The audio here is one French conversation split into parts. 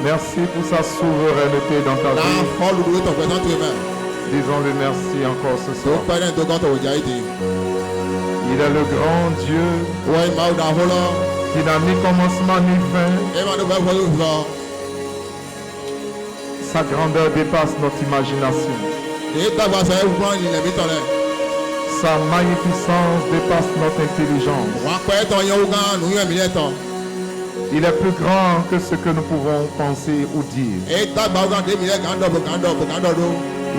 Merci pour sa souveraineté dans ta vie. Disons-lui merci encore ce soir. Il est le grand Dieu qui n'a ni commencement ni fin. Sa grandeur dépasse notre imagination. Sa magnificence dépasse notre intelligence. Il est plus grand que ce que nous pouvons penser ou dire.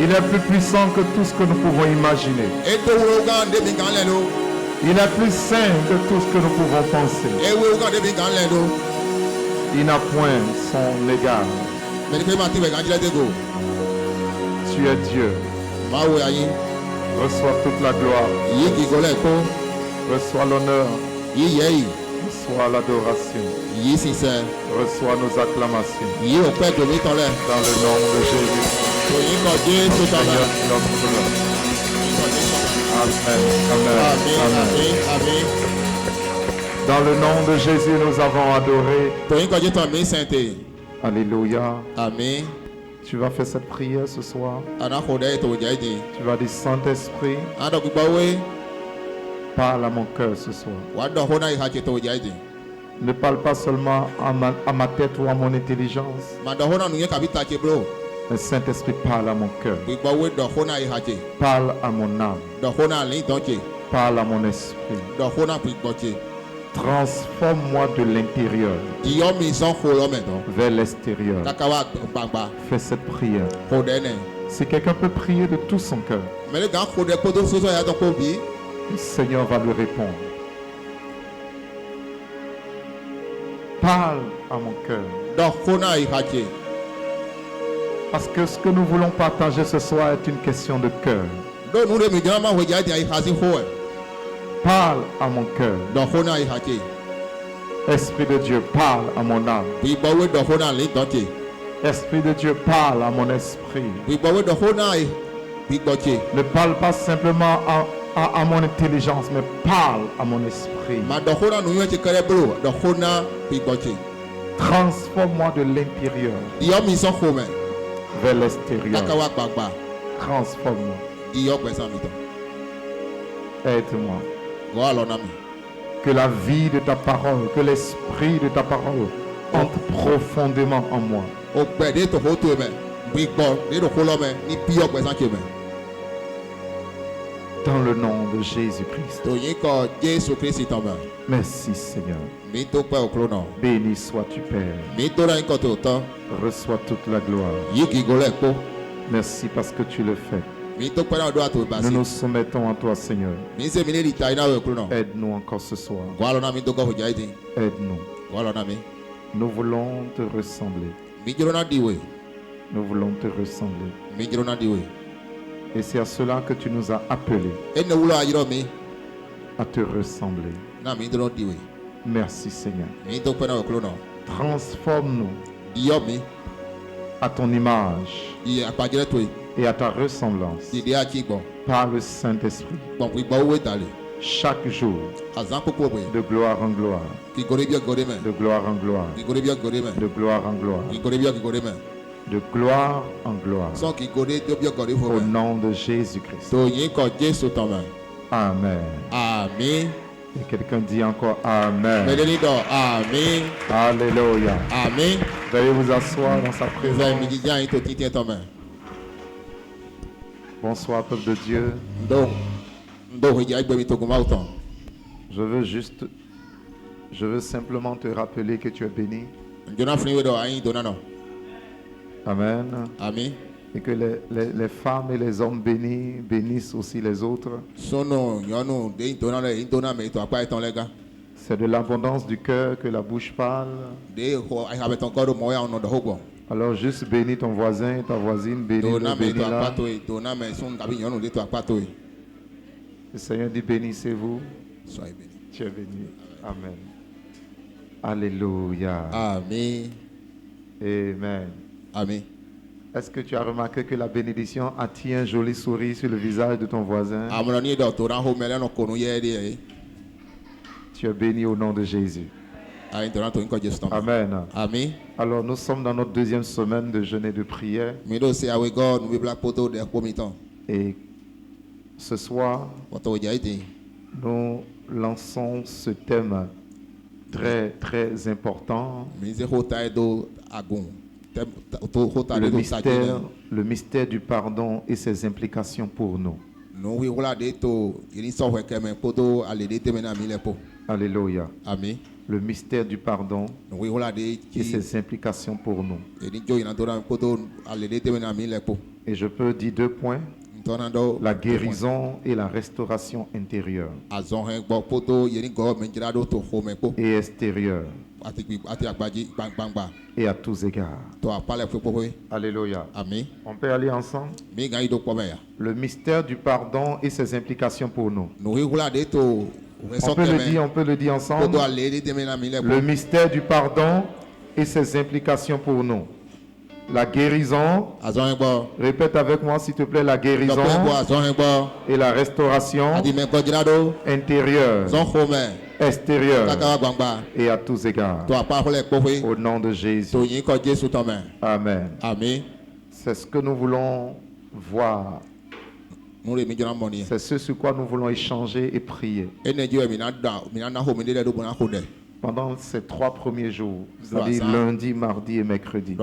Il est plus puissant que tout ce que nous pouvons imaginer. Il est plus saint que tout ce que nous pouvons penser. Il n'a point son égal. Tu es Dieu. Reçois toute la gloire. Reçois l'honneur. Reçois l'adoration. Reçois nos acclamations. Dans le nom de Jésus. Seigneur, notre Dieu. Amen. Amen. Amen. Dans le nom de Jésus, nous avons adoré. Alléluia. Amen. Tu vas faire cette prière ce soir. Tu vas dire, Saint-Esprit, parle à mon cœur ce soir. Ne parle pas seulement à ma tête ou à mon intelligence. Le Saint-Esprit parle à mon cœur. Parle à mon âme. Parle à mon esprit. Transforme-moi de l'intérieur vers l'extérieur. Fais cette prière. Si quelqu'un peut prier de tout son cœur, le Seigneur va lui répondre. Parle à mon cœur. Parce que ce que nous voulons partager ce soir est une question de cœur. Parle à mon cœur. Esprit de Dieu, parle à mon âme. Esprit de Dieu, parle à mon esprit. Ne parle pas simplement à mon intelligence, mais parle à mon esprit. Transforme-moi de l'intérieur vers l'extérieur. Transforme-moi. Aide-moi. Que la vie de ta parole, que l'esprit de ta parole entre profondément en moi. Dans le nom de Jésus-Christ. Merci Seigneur. Béni sois-tu Père. Reçois toute la gloire. Merci parce que tu le fais. Nous nous soumettons à toi Seigneur. Aide-nous encore ce soir. Aide-nous. Nous voulons te ressembler. Nous voulons te ressembler. Et c'est à cela que tu nous as appelés. À te ressembler. Merci Seigneur. Transforme-nous à ton image et à ta ressemblance par le Saint-Esprit. Chaque jour, de gloire en gloire, de gloire en gloire, de gloire en gloire, de gloire en gloire, au nom de Jésus-Christ. Amen. Amen. Et quelqu'un dit encore Amen. Amen. Alléluia. Amen. Veuillez vous asseoir dans sa présence. Bonsoir, peuple de Dieu. Je veux simplement te rappeler que tu es béni. Amen. Amen. Et que les femmes et les hommes bénis bénissent aussi les autres. C'est de l'abondance du cœur que la bouche parle. Alors juste bénis ton voisin, ta voisine, bénis-le, bénis-la. Le Seigneur dit bénissez-vous. Soyez bénis. Tu es béni. Amen. Alléluia. Amen. Amen. Amen. Est-ce que tu as remarqué que la bénédiction attire un joli sourire sur le visage de ton voisin? Tu es béni au nom de Jésus. Amen. Amen. Alors nous sommes dans notre deuxième semaine de jeûne et de prière. Et ce soir, nous lançons ce thème très très important. Le mystère du pardon et ses implications pour nous. Alléluia. Amen. Le mystère du pardon et ses implications pour nous. Et je peux dire 2 points. La guérison et la restauration intérieure et extérieure et à tous égards. Alléluia. Amen. On peut aller ensemble. Le mystère du pardon et ses implications pour nous. On peut le dire ensemble. Le mystère du pardon et ses implications pour nous. La guérison, répète avec moi s'il te plaît, la guérison et la restauration intérieure, extérieure et à tous égards. Au nom de Jésus. Amen. Amen. C'est ce que nous voulons voir. C'est ce sur quoi nous voulons échanger et prier. Pendant ces 3 premiers jours, c'est-à-dire lundi, mardi et mercredi.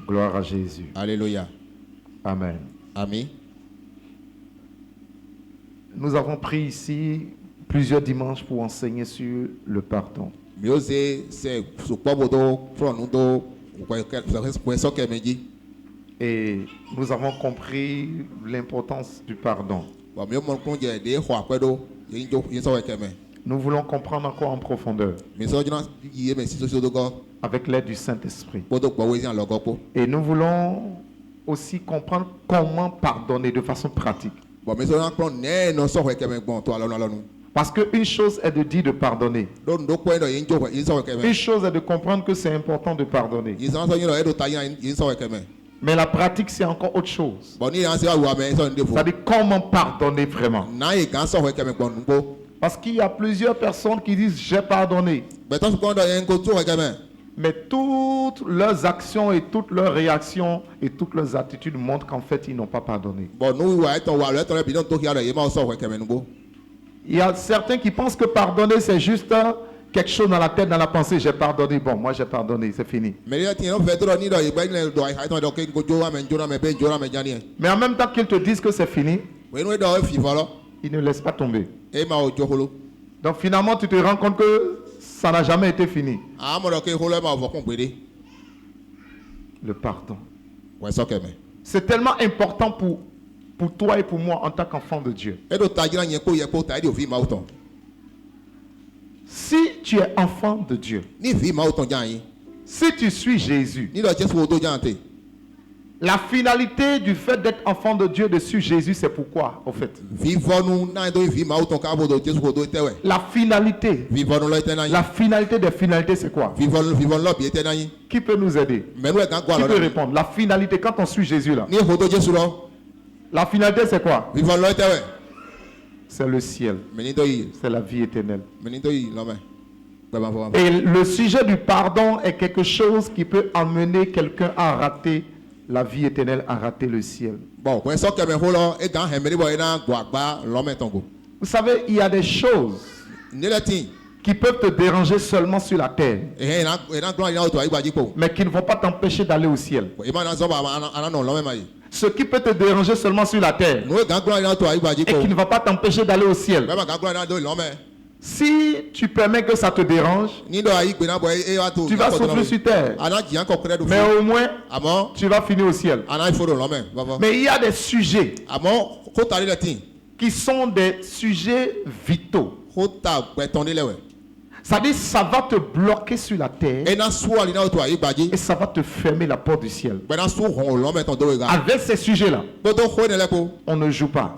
Gloire à Jésus. Alléluia. Amen. Amen. Nous avons pris ici plusieurs dimanches pour enseigner sur le pardon. Et nous avons compris l'importance du pardon. Nous voulons comprendre encore en profondeur avec l'aide du Saint-Esprit. Et nous voulons aussi comprendre comment pardonner de façon pratique. Parce qu'une chose est de dire de pardonner. Une chose est de comprendre que c'est important de pardonner. Mais la pratique, c'est encore autre chose. C'est-à-dire comment pardonner vraiment. Parce qu'il y a plusieurs personnes qui disent j'ai pardonné. Mais toutes leurs actions et toutes leurs réactions et toutes leurs attitudes montrent qu'en fait ils n'ont pas pardonné. Il y a certains qui pensent que pardonner c'est juste quelque chose dans la tête, dans la pensée. J'ai pardonné. Bon, moi j'ai pardonné, c'est fini. Mais en même temps qu'ils te disent que c'est fini, ils ne laissent pas tomber. Donc finalement tu te rends compte que ça n'a jamais été fini. Le pardon. C'est tellement important pour toi et pour moi en tant qu'enfant de Dieu. Si tu es enfant de Dieu, si tu suis Jésus, la finalité du fait d'être enfant de Dieu, de suivre Jésus, c'est pourquoi, au fait? La finalité des finalités, c'est quoi? Qui peut nous aider? Qui peut répondre? La finalité, quand on suit Jésus là, la finalité, c'est quoi? C'est le ciel. C'est la vie éternelle. Et le sujet du pardon est quelque chose qui peut amener quelqu'un à rater la vie éternelle, à rater le ciel. Vous savez, il y a des choses qui peuvent te déranger seulement sur la terre, mais qui ne vont pas t'empêcher d'aller au ciel. Ce qui peut te déranger seulement sur la terre et qui ne va pas t'empêcher d'aller au ciel. Si tu permets que ça te dérange, tu vas souffrir sur terre. Mais au moins, tu vas finir au ciel. Mais il y a des sujets qui sont des sujets vitaux. C'est-à-dire ça va te bloquer sur la terre et ça va te fermer la porte du ciel. Avec ces sujets-là, on ne joue pas.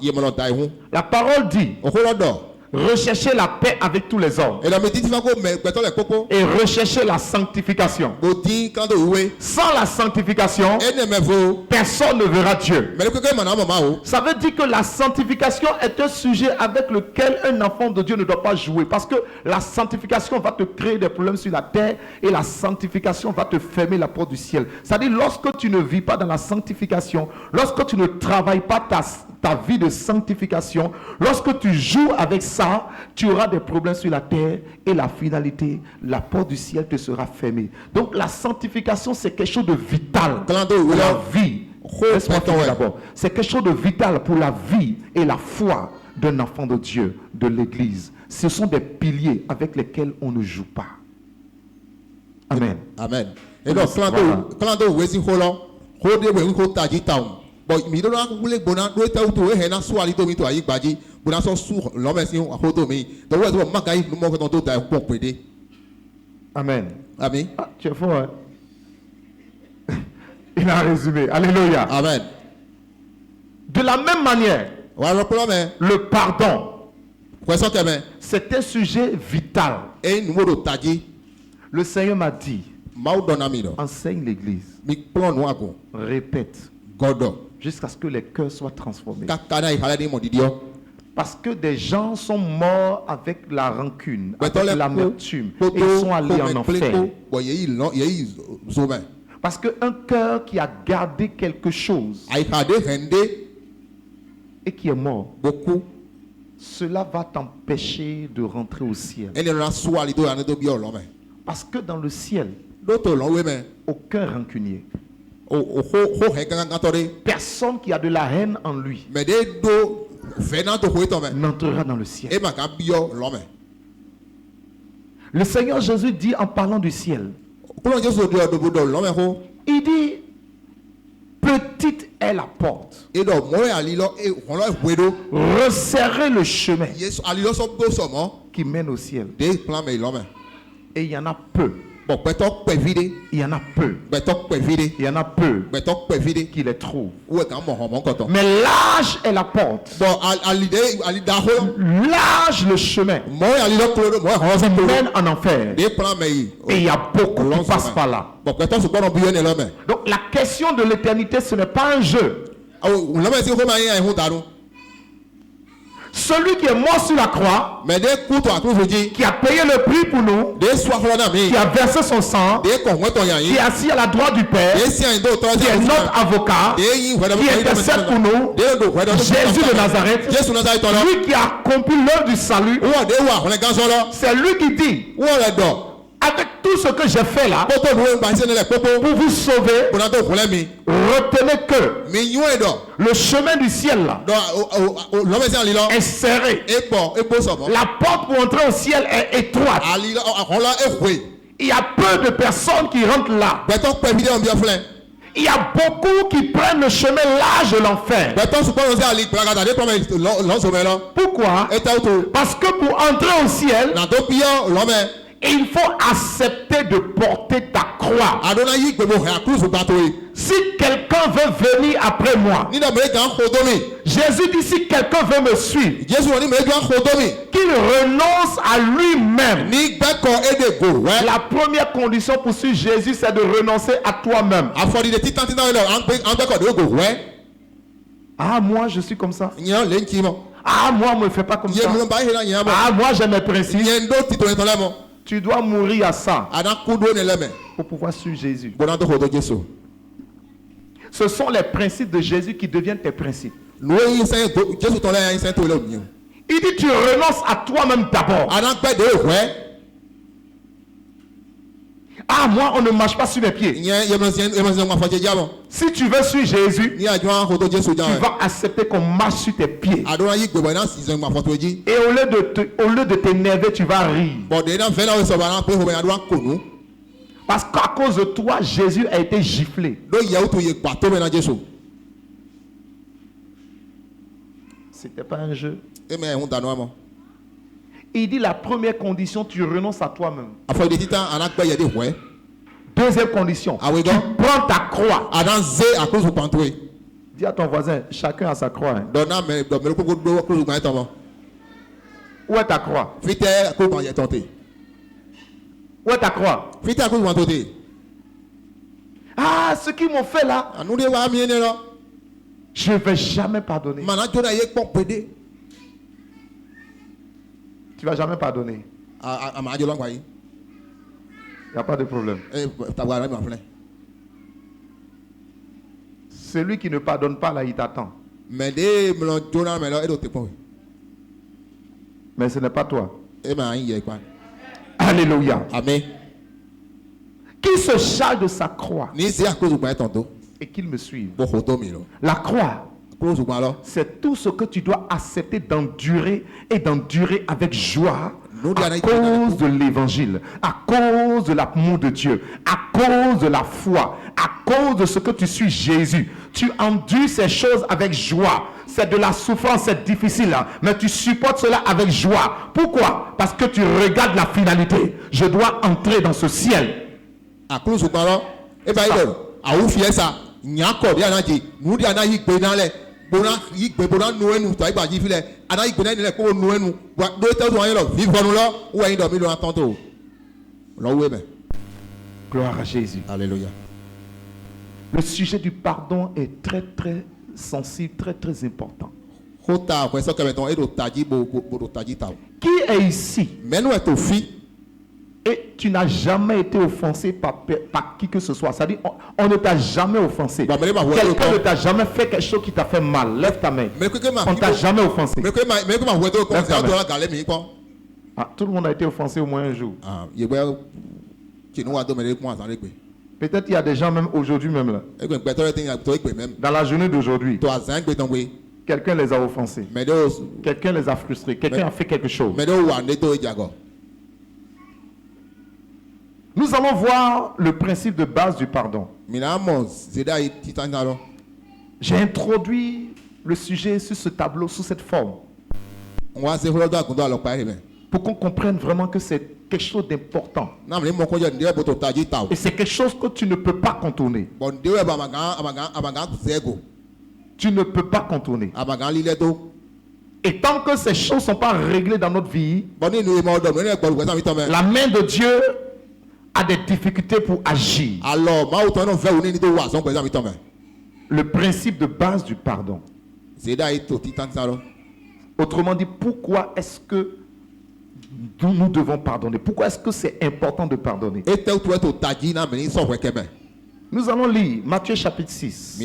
La parole dit Recherchez la paix avec tous les hommes. Et recherchez la sanctification. Sans la sanctification, personne ne verra Dieu. Ça veut dire que la sanctification est un sujet avec lequel un enfant de Dieu ne doit pas jouer. Parce que la sanctification va te créer des problèmes sur la terre et la sanctification va te fermer la porte du ciel. C'est-à-dire lorsque tu ne vis pas dans la sanctification, lorsque tu ne travailles pas ta vie de sanctification, lorsque tu joues avec ça, tu auras des problèmes sur la terre et la finalité, la porte du ciel te sera fermée. Donc la sanctification, c'est quelque chose de vital pour la vie. C'est quelque chose de vital pour la vie et la foi d'un enfant de Dieu, de l'église. Ce sont des piliers avec lesquels on ne joue pas. Amen. Amen. Et donc, Amen. Amen. Ah, tu es fort, hein? Il a résumé. Alléluia. Amen. De la même manière, le pardon, c'est un sujet vital. Le Seigneur m'a dit, enseigne l'église, répète, jusqu'à ce que les cœurs soient transformés. Parce que des gens sont morts avec la rancune, avec l'amertume, et ils sont allés en enfer. Parce qu'un cœur qui a gardé quelque chose et qui est mort, cela va t'empêcher de rentrer au ciel. Parce que dans le ciel, aucun rancunier, personne qui a de la haine en lui, n'entrera dans le ciel. Le Seigneur Jésus dit en parlant du ciel, il dit, petite est la porte, resserrez le chemin qui mène au ciel, et il y en a peu. Il y en a peu. Il y en a peu qui les trouvent. Mais large est la porte. Large le chemin qui mène en enfer. Et il y a beaucoup qui passent par là. Donc la question de l'éternité, ce n'est pas un jeu. Celui qui est mort sur la croix, qui a payé le prix pour nous, qui a versé son sang, qui est assis à la droite du Père, qui est notre avocat, qui intercède pour nous, Jésus de Nazareth, lui qui a accompli l'œuvre du salut, c'est lui qui dit, avec tout ce que j'ai fait là, pour vous sauver, retenez que le chemin du ciel là est serré. La porte pour entrer au ciel est étroite. Il y a peu de personnes qui rentrent là. Il y a beaucoup qui prennent le chemin large de l'enfer. Pourquoi? Parce que pour entrer au ciel, il faut accepter de porter ta croix. Si quelqu'un veut venir après moi, Jésus dit, si quelqu'un veut me suivre, qu'il renonce à lui-même. La première condition pour suivre Jésus, c'est de renoncer à toi-même. Ah, moi je suis comme ça. Ah, moi on me fait pas comme ça. Ah, moi j'ai mes principes. Tu dois mourir à ça pour pouvoir suivre Jésus. Ce sont les principes de Jésus qui deviennent tes principes. Il dit, tu renonces à toi-même d'abord. Ah, moi, on ne marche pas sur mes pieds. Si tu veux suivre Jésus, tu vas accepter qu'on marche sur tes pieds. Et au lieu de t'énerver, tu vas rire. Parce qu'à cause de toi, Jésus a été giflé. C'était pas un jeu. Il dit la première condition, tu renonces à toi-même. Deuxième condition, tu prends ta croix. Dis à ton voisin, chacun a sa croix. Hein. Où est ta croix? Où est ta croix? Ah, ce qu'ils m'ont fait là, je ne vais jamais pardonner. Tu ne vas jamais pardonner. Il n'y a pas de problème. Celui qui ne pardonne pas là, il t'attend. Mais ce n'est pas toi. Alléluia. Amen. Qui se charge de sa croix et qu'il me suive. La croix, c'est tout ce que tu dois accepter d'endurer et d'endurer avec joie à cause de l'évangile, à cause de l'amour de Dieu, à cause de la foi, à cause de ce que tu suis Jésus. Tu endures ces choses avec joie. C'est de la souffrance, c'est difficile, mais tu supportes cela avec joie. Pourquoi? Parce que tu regardes la finalité. Je dois entrer dans ce ciel. Gloire à Jésus. Alléluia. Le sujet du pardon est très très sensible, très très important. Qui est ici et tu n'as jamais été offensé par qui que ce soit? C'est-à-dire, on ne t'a jamais offensé. Quelqu'un ne t'a jamais fait quelque chose qui t'a fait mal. Lève ta main. On ne t'a jamais offensé. Ah, tout le monde a été offensé au moins un jour. Peut-être il y a des gens même aujourd'hui même là. Dans la journée d'aujourd'hui, quelqu'un les a offensés. Quelqu'un les a frustrés. Quelqu'un a fait quelque chose. Nous allons voir le principe de base du pardon. J'ai introduit le sujet sur ce tableau, sous cette forme, pour qu'on comprenne vraiment que c'est quelque chose d'important. Et c'est quelque chose que tu ne peux pas contourner. Tu ne peux pas contourner. Et tant que ces choses ne sont pas réglées dans notre vie, la main de Dieu a des difficultés pour agir. Le principe de base du pardon. Autrement dit, pourquoi est-ce que nous devons pardonner? Pourquoi est-ce que c'est important de pardonner? Nous allons lire Matthieu chapitre 6.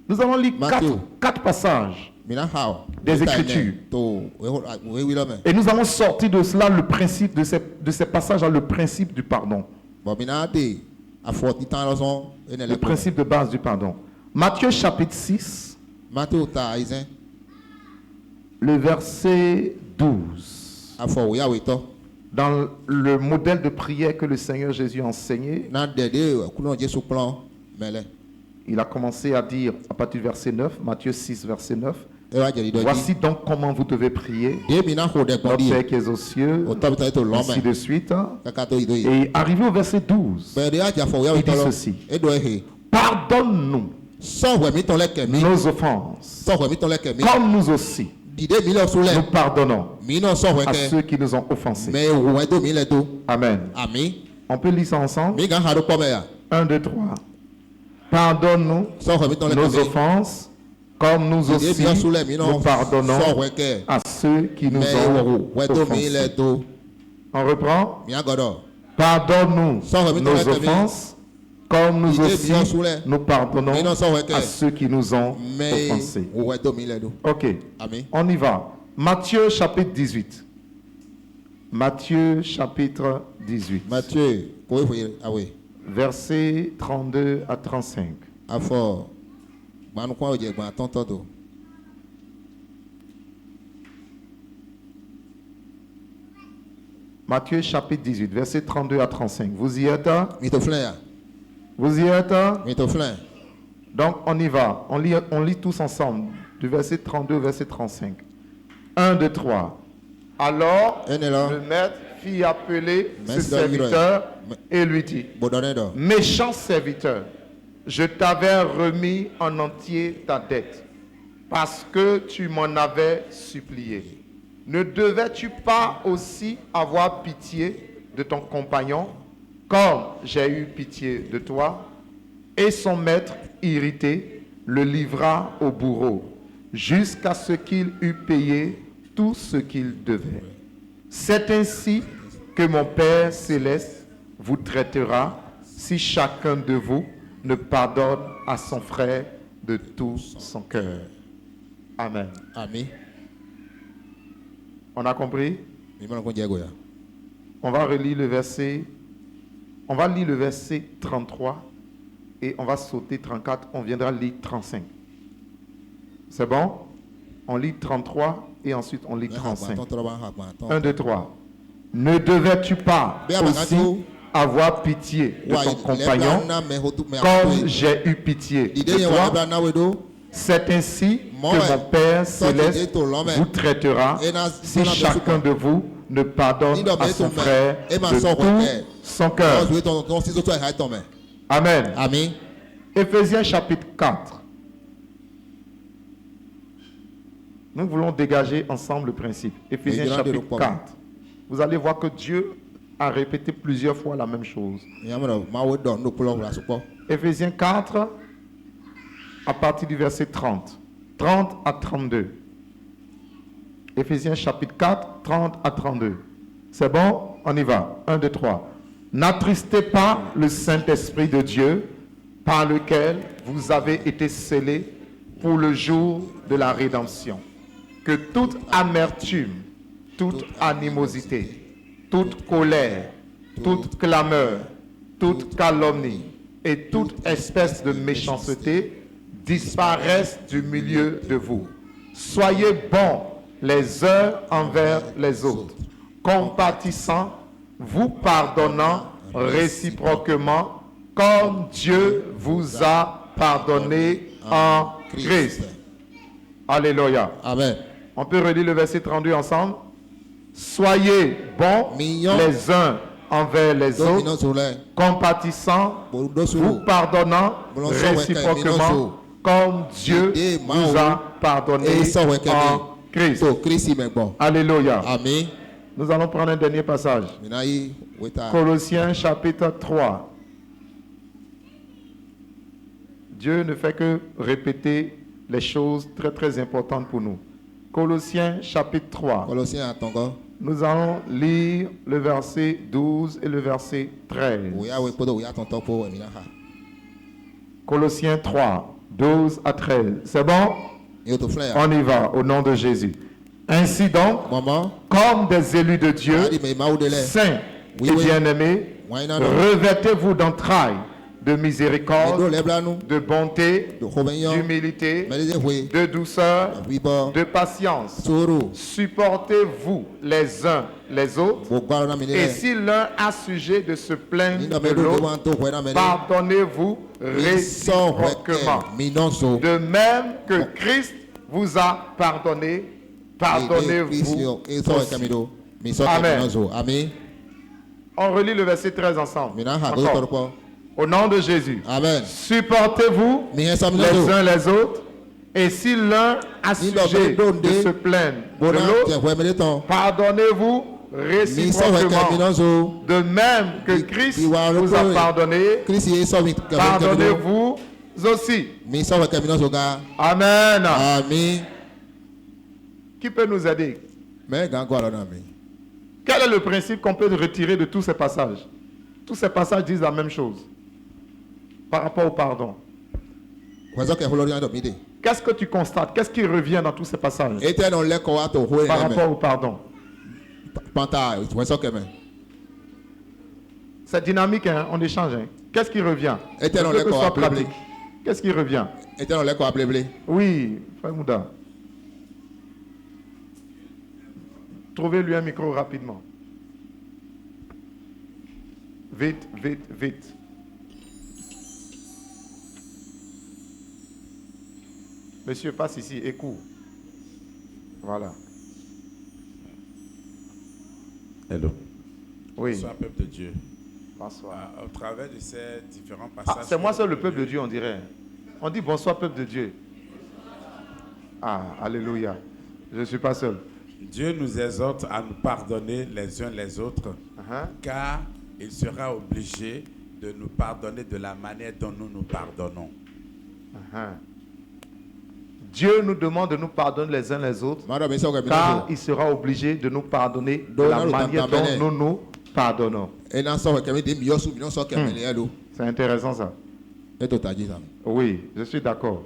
Nous allons lire 4 passages des Écritures. Et nous allons sortir de cela le principe de ces passages-là, le principe du pardon. Le principe de base du pardon. Matthieu chapitre 6, le verset 12. Dans le modèle de prière que le Seigneur Jésus a enseigné, il a commencé à dire à partir du verset 9, Matthieu 6, verset 9. Voici donc comment vous devez prier. Notre Père qui est aux cieux, ainsi de suite. Et arrivé au verset 12, il dit ceci: pardonne-nous nos offenses, comme nous aussi nous pardonnons à ceux qui nous ont offensés. Amen. On peut lire ça ensemble? 1, 2, 3. Pardonne-nous nos offenses, comme nous aussi nous pardonnons à ceux qui nous ont offensés. On reprend? Pardonne-nous nos offenses, comme nous aussi nous pardonnons à ceux qui nous ont offensés. Ok, on y va. Matthieu chapitre 18. Matthieu chapitre 18. Versets 32 à 35. Matthieu chapitre 18, versets 32 à 35. Vous y êtes? Vous y êtes? Donc on y va. On lit tous ensemble. Du verset 32 au verset 35. 1, 2, 3. Alors, le maître fit appeler ce serviteur et lui dit: méchant serviteur, je t'avais remis en entier ta dette, parce que tu m'en avais supplié. ne devais-tu pas aussi avoir pitié de ton compagnon, comme j'ai eu pitié de toi? Et son maître, irrité, le livra au bourreau, jusqu'à ce qu'il eût payé tout ce qu'il devait. C'est ainsi que mon Père céleste vous traitera si chacun de vous ne pardonne à son frère de tout son cœur. Amen. Amen. On a compris? On va relire le verset. On va lire le verset 33 et on va sauter 34. On viendra lire 35. C'est bon? On lit 33 et ensuite on lit 35. 1, 2, 3. Ne devais-tu pas aussi avoir pitié de ton compagnon comme j'ai eu pitié de toi? C'est ainsi que mon Père céleste vous traitera si chacun de vous ne pardonne à son frère de tout son cœur. Amen. Amen. Éphésiens chapitre 4. Nous voulons dégager ensemble le principe. Éphésiens chapitre 4. Vous allez voir que Dieu a répété plusieurs fois la même chose. Éphésiens 4, à partir du verset 30. 30 à 32. Éphésiens chapitre 4, 30 à 32. C'est bon? On y va. 1, 2, 3. N'attristez pas le Saint-Esprit de Dieu, par lequel vous avez été scellés pour le jour de la rédemption. Que toute amertume, toute animosité, toute colère, toute clameur, toute calomnie et toute espèce de méchanceté disparaissent du milieu de vous. Soyez bons les uns envers les autres, compatissants, vous pardonnant réciproquement comme Dieu vous a pardonné en Christ. Alléluia. Amen. On peut relire le verset 32 ensemble. Soyez bons les uns envers les autres, compatissants, vous pardonnant réciproquement comme Dieu vous a pardonné en Christ. Alléluia. Amen. Nous allons prendre un dernier passage. Colossiens chapitre 3. Dieu ne fait que répéter les choses très très importantes pour nous. Colossiens chapitre 3. Nous allons lire le verset 12 et le verset 13. Colossiens 3, 12 à 13. C'est bon? On y va, au nom de Jésus. Ainsi donc, comme des élus de Dieu, saints et bien-aimés, revêtez-vous d'entrailles, de miséricorde, de bonté, d'humilité, de douceur, de patience. Supportez-vous les uns les autres. Et si l'un a sujet de se plaindre de l'autre, pardonnez-vous réciproquement. De même que Christ vous a pardonné, pardonnez-vous aussi. Amen. On relit le verset 13 ensemble. Encore. Au nom de Jésus. Amen. Supportez-vous les uns les autres. Et si l'un a sujet de se plaindre de l'autre, pardonnez-vous réciproquement. De même que Christ vous a pardonné, pardonnez-vous aussi. Amen. Amen. Qui peut nous aider? Quel est le principe qu'on peut retirer de tous ces passages? Tous ces passages disent la même chose par rapport au pardon. Qu'est-ce que tu constates? Qu'est-ce qui revient dans tous ces passages par rapport au pardon? C'est dynamique, hein? On échange. Hein? Qu'est-ce qui revient? Qu'est-ce qui revient? Oui, Frère Mouda. Trouvez-lui un micro rapidement. Vite, vite, vite. Monsieur, passe ici et cours. Voilà. Hello. Oui. Bonsoir, peuple de Dieu. Bonsoir. Au travers de ces différents passages... c'est moi seul le peuple de Dieu, on dirait. On dit bonsoir, peuple de Dieu. Ah, alléluia. Je ne suis pas seul. Dieu nous exhorte à nous pardonner les uns les autres, car il sera obligé de nous pardonner de la manière dont nous nous pardonnons. Dieu nous demande de nous pardonner les uns les autres, car il sera obligé de nous pardonner de la manière dont nous nous pardonnons. C'est intéressant ça. Oui, je suis d'accord.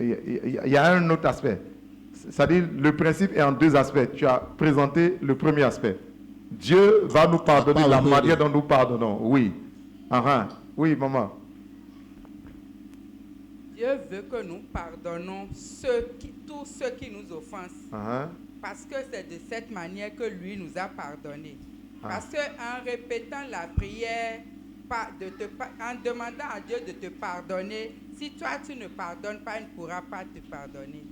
Il y a un autre aspect. C'est-à-dire, le principe est en deux aspects. Tu as présenté le premier aspect. Dieu va nous pardonner de la manière dont nous pardonnons. Oui. Oui, maman. Dieu veut que nous pardonnons tous ceux qui nous offensent. Parce que c'est de cette manière que lui nous a pardonné. Parce qu'en répétant la prière, en demandant à Dieu de te pardonner, si toi tu ne pardonnes pas, il ne pourra pas te pardonner.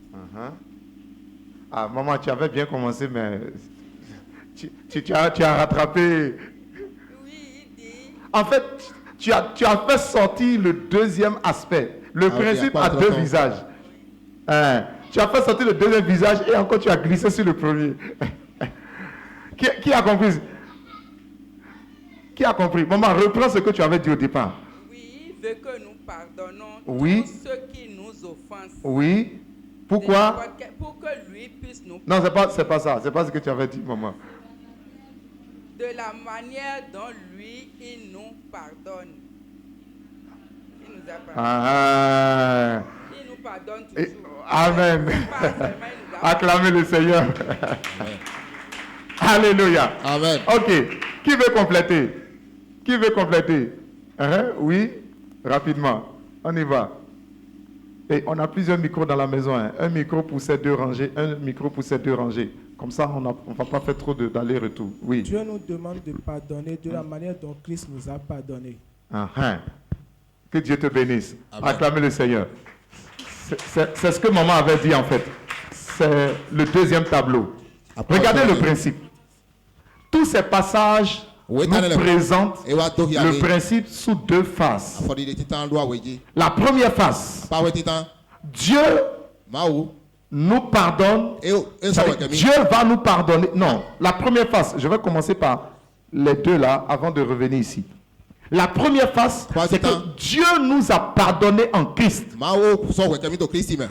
Maman, tu avais bien commencé, mais tu as rattrapé. Oui, il dit. En fait, tu as fait sortir le deuxième aspect. Le principe a deux visages. Tu as fait sortir le deuxième visage et encore tu as glissé sur le premier. Qui a compris? Qui a compris? Maman, reprends ce que tu avais dit au départ. Oui, il veut que nous pardonnons tous ceux qui nous offensent. Oui. Pourquoi? Pour que lui puisse nous pardonner. Non, c'est pas ça. C'est pas ce que tu avais dit, maman. De la manière dont lui, il nous pardonne. Il nous a pardonné. Il nous pardonne toujours. Amen. Acclamez le Seigneur. Alléluia. Amen. Ok. Qui veut compléter? Qui veut compléter? Oui, rapidement. On y va. Et on a plusieurs micros dans la maison. Un micro pour ces deux rangées, un micro pour ces deux rangées. Comme ça, on ne va pas faire trop d'aller-retour. Oui. Dieu nous demande de pardonner de la manière dont Christ nous a pardonné. Que Dieu te bénisse. Acclamez le Seigneur. C'est ce que maman avait dit en fait. C'est le deuxième tableau. Regardez le principe. Tous ces passages nous présentent le principe sous deux faces. La première face, Dieu nous pardonne. Dieu va nous pardonner. Non, la première face, je vais commencer par les deux là avant de revenir ici. La première face, c'est que Dieu nous a pardonné en Christ.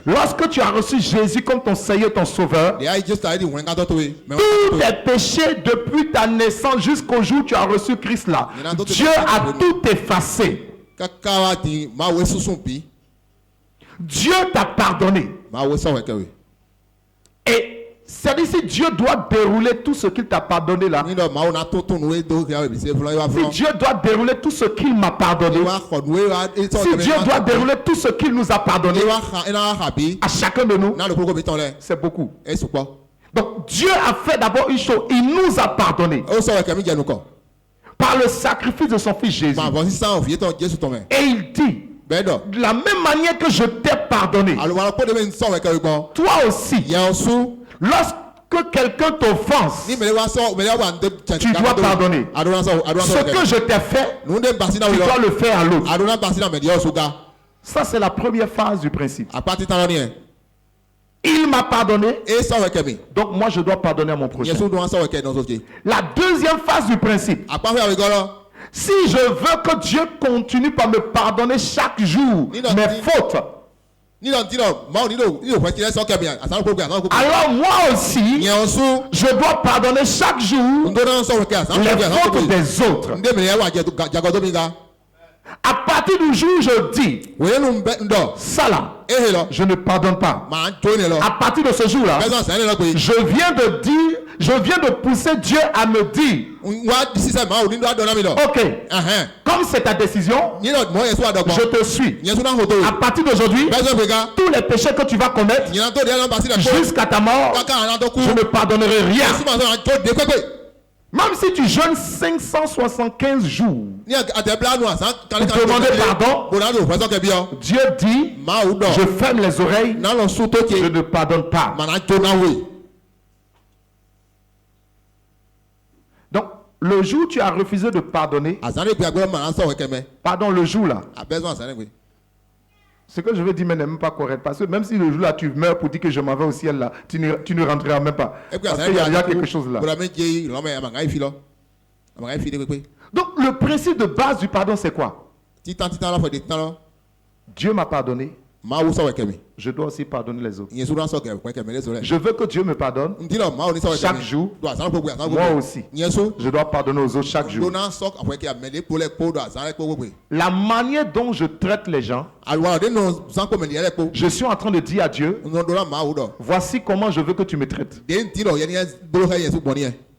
Lorsque tu as reçu Jésus comme ton Seigneur, ton Sauveur, tous tes péchés depuis ta naissance jusqu'au jour où tu as reçu Christ là, Dieu a tout effacé. Dieu t'a pardonné. Et c'est ici Dieu doit dérouler tout ce qu'il t'a pardonné là. Si Dieu doit dérouler tout ce qu'il m'a pardonné, si Dieu doit dérouler tout ce qu'il nous a pardonné à chacun de nous, c'est beaucoup. Donc Dieu a fait d'abord une chose, il nous a pardonné par le sacrifice de son fils Jésus. Et il dit, de la même manière que je t'ai pardonné, toi aussi, lorsque quelqu'un t'offense, tu dois pardonner. Ce que je t'ai fait, tu dois le faire à l'autre. Ça, c'est la première phase du principe. Il m'a pardonné, donc moi je dois pardonner à mon prochain. La deuxième phase du principe, si je veux que Dieu continue par me pardonner chaque jour mes fautes, alors moi aussi, je dois pardonner chaque jour les fautes des autres. À partir du jour où je dis ça là, je ne pardonne pas. À partir de ce jour là, je viens de pousser Dieu à me dire, ok, comme c'est ta décision, je te suis. À partir d'aujourd'hui, tous les péchés que tu vas commettre jusqu'à ta mort, je ne pardonnerai rien. Même si tu jeûnes 575 jours pour demander pardon, Dieu dit, je ferme les oreilles, je ne pardonne pas. Donc, le jour où tu as refusé de pardonner, pardon, le jour là, Ce que je veux dire, mais n'est même pas correct. Parce que même si le jour-là, tu meurs pour dire que je m'en vais au ciel, là, tu ne rentreras même pas. Parce qu'il y a quelque chose là. Donc, le principe de base du pardon, c'est quoi? Dieu m'a pardonné. Je dois aussi pardonner les autres. Je veux que Dieu me pardonne chaque jour. Moi aussi. Je dois pardonner aux autres chaque jour. La manière dont je traite les gens, je suis en train de dire à Dieu, voici comment je veux que tu me traites.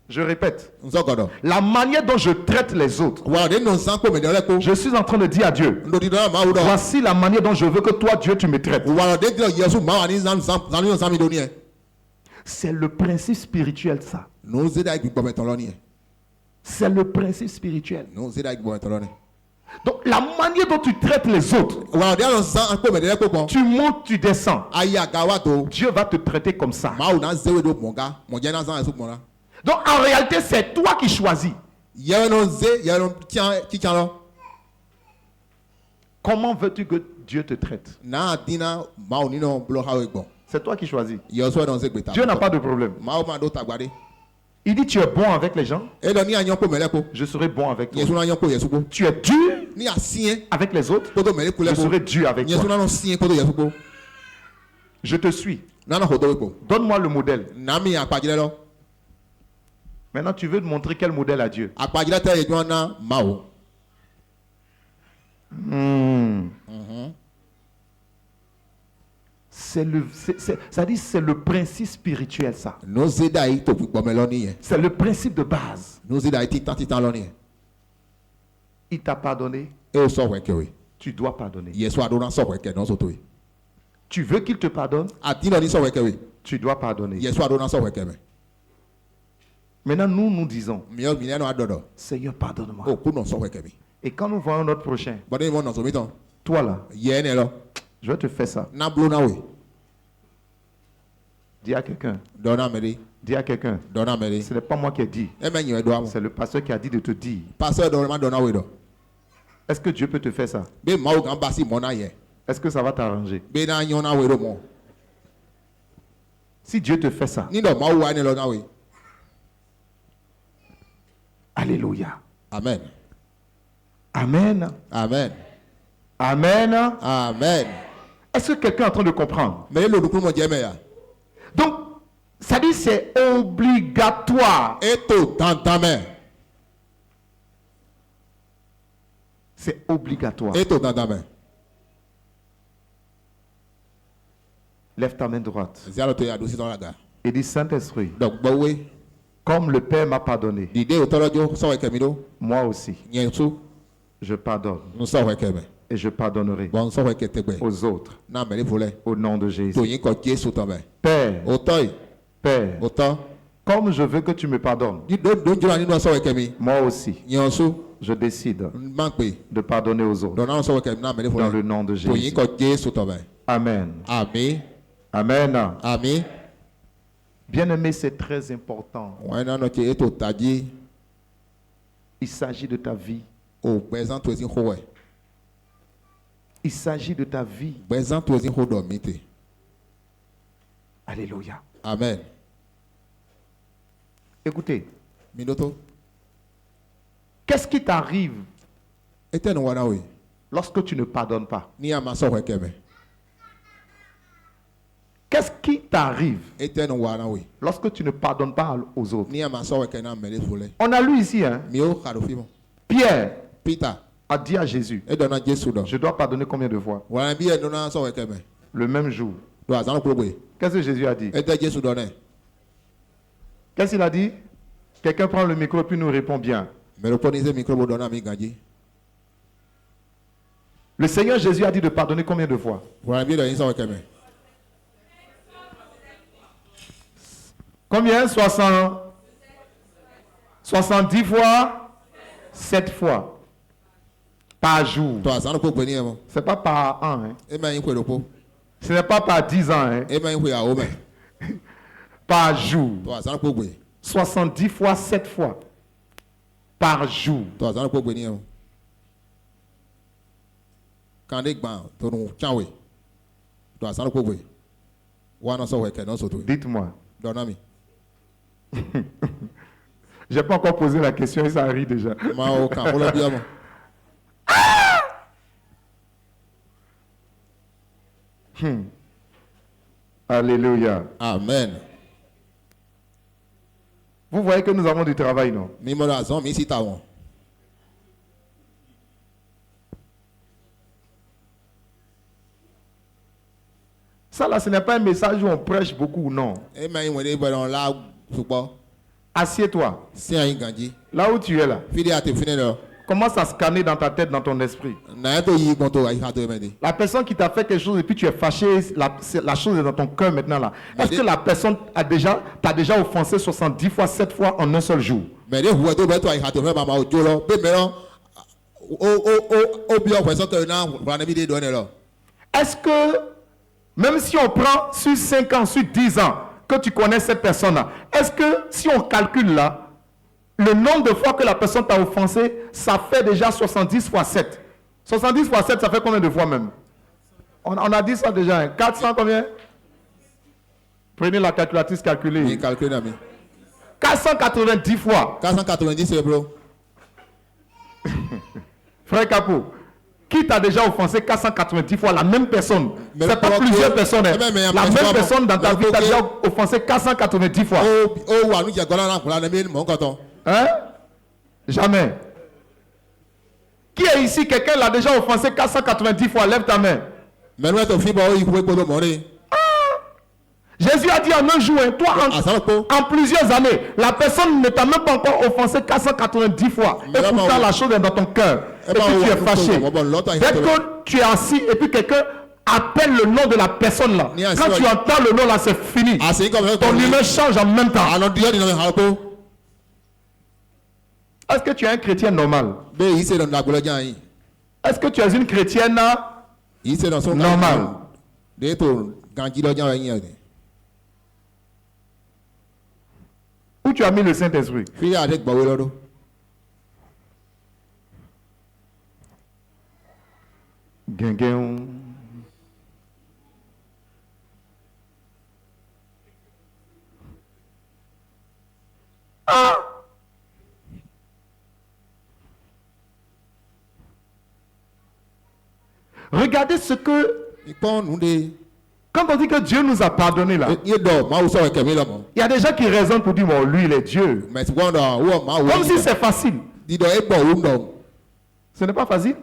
Je répète, la manière dont je traite les autres, je suis en train de dire à Dieu, voici la manière dont je veux que toi, Dieu, tu me traites. C'est le principe spirituel, ça. C'est le principe spirituel. Donc, la manière dont tu traites les autres, tu montes, tu descends. Dieu va te traiter comme ça. Donc en réalité, c'est toi qui choisis. Comment veux-tu que Dieu te traite? C'est toi qui choisis. Dieu n'a pas de problème. Il dit tu es bon avec les gens, je serai bon avec toi. Tu es dur avec les autres, je serai dur avec toi. Je te suis. Donne-moi le modèle. Maintenant, tu veux te montrer quel modèle à Dieu? C'est le principe spirituel, ça. C'est le principe de base. Il t'a pardonné. Tu dois pardonner. Tu veux qu'il te pardonne? Tu dois pardonner. Maintenant, nous disons, Seigneur, pardonne-moi. Et quand nous voyons notre prochain, toi là, je vais te faire ça. Dis à quelqu'un. Dis à quelqu'un. Ce n'est pas moi qui ai dit. C'est le pasteur qui a dit de te dire. Est-ce que Dieu peut te faire ça? Est-ce que ça va t'arranger? Si Dieu te fait ça, alléluia. Amen. Amen. Amen. Amen. Amen. Est-ce que quelqu'un est en train de comprendre? Donc, ça dit c'est obligatoire. C'est obligatoire. Lève ta main droite. Et dis Saint-Esprit. Comme le Père m'a pardonné, moi aussi, je pardonne. Et je pardonnerai aux autres. Au nom de Jésus. Père, comme je veux que tu me pardonnes, moi aussi, je décide de pardonner aux autres. Dans le nom de Jésus. Amen. Amen. Amen. Amen. Bien-aimé, c'est très important. Il s'agit de ta vie. Il s'agit de ta vie. Alléluia. Amen. Écoutez. Qu'est-ce qui t'arrive lorsque tu ne pardonnes pas? Qu'est-ce qui t'arrive lorsque tu ne pardonnes pas aux autres? On a lu ici, hein? Pierre a dit à Jésus, je dois pardonner combien de fois? Le même jour. Qu'est-ce que Jésus a dit? Qu'est-ce qu'il a dit? Quelqu'un prend le micro puis nous répond bien. Le Seigneur Jésus a dit de pardonner combien de fois? Combien? 70 fois? 7 fois. Par jour. Ce n'est pas par an. Hein? Ce n'est pas par 10 ans. Hein? Par jour. 70 fois, 7 fois. Par jour. Dites-moi. J'ai pas encore posé la question et ça arrive déjà. Alléluia. Amen. Vous voyez que nous avons du travail, non? Ça là, ce n'est pas un message où on prêche beaucoup, non. Assieds-toi. Là où tu es là. Commence à scanner dans ta tête, dans ton esprit. La personne qui t'a fait quelque chose et puis tu es fâché, la chose est dans ton cœur maintenant là. Est-ce que la personne t'a déjà offensé 70 fois, 7 fois en un seul jour? Est-ce que, même si on prend sur 5 ans, sur 10 ans, que tu connais cette personne-là, est-ce que si on calcule là, le nombre de fois que la personne t'a offensé, ça fait déjà 70 fois 7. 70 fois 7, ça fait combien de fois même? On a dit ça déjà. Hein? 400 combien? Prenez la calculatrice, calculez. 490 fois. 490, c'est bro. Frère Capot, qui t'a déjà offensé 490 fois la même personne? C'est pas plusieurs personnes. Hein? La même personne dans ta vie t'a déjà offensé 490 fois. Hein? Jamais. Qui est ici? Quelqu'un l'a déjà offensé 490 fois. Lève ta main. Jésus a dit en un jour, hein, toi en plusieurs années, la personne ne t'a même pas encore offensé 490 fois. Et pourtant la chose est dans ton cœur. Et puis tu es fâché. Dès que tu es assis et puis quelqu'un appelle le nom de la personne là, quand tu entends le nom là, c'est fini. Ton humeur change en même temps. Est-ce que tu es un chrétien normal? Est-ce que tu es une chrétienne normale? Où tu as mis le Saint-Esprit? Ah! Regardez ce que... Quand on dit que Dieu nous a pardonné là, il y a des gens qui raisonnent pour dire, bon, lui il est Dieu. Comme si c'est facile. Ce n'est pas facile.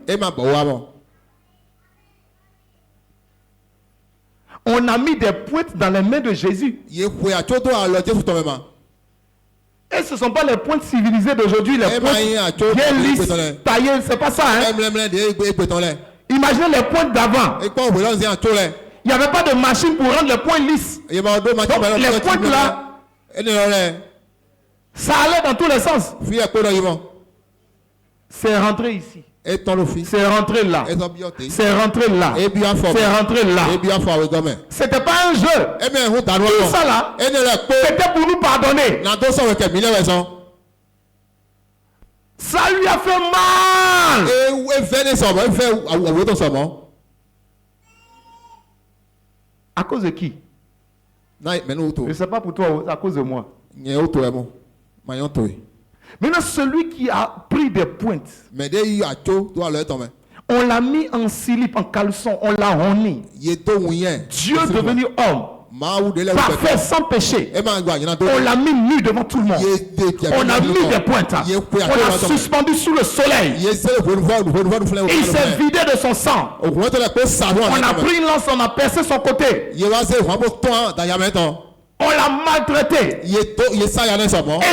On a mis des pointes dans les mains de Jésus. Et ce ne sont pas les pointes civilisées d'aujourd'hui, les pointes bien lisses, taillées, c'est pas ça. Hein? Imaginez les pointes d'avant. Il n'y avait pas de machine pour rendre les points lisses. Donc les pointes là, ça allait dans tous les sens. C'est rentré ici. C'est rentré là. C'est rentré là. C'est rentré là. C'était pas un jeu. Tout ça là, c'était pour nous pardonner. Ça lui a fait mal. À cause de qui? Je ne sais pas pour toi, à cause de moi. Maintenant, celui qui a pris des pointes, on l'a mis en slip, en caleçon, on l'a honné. Dieu devenu homme, parfait, sans péché. On l'a mis nu devant tout le monde. On a mis des pointes. On l'a suspendu sous le soleil. Il s'est vidé de son sang. On a pris une lance, on a percé son côté. On l'a maltraité. Et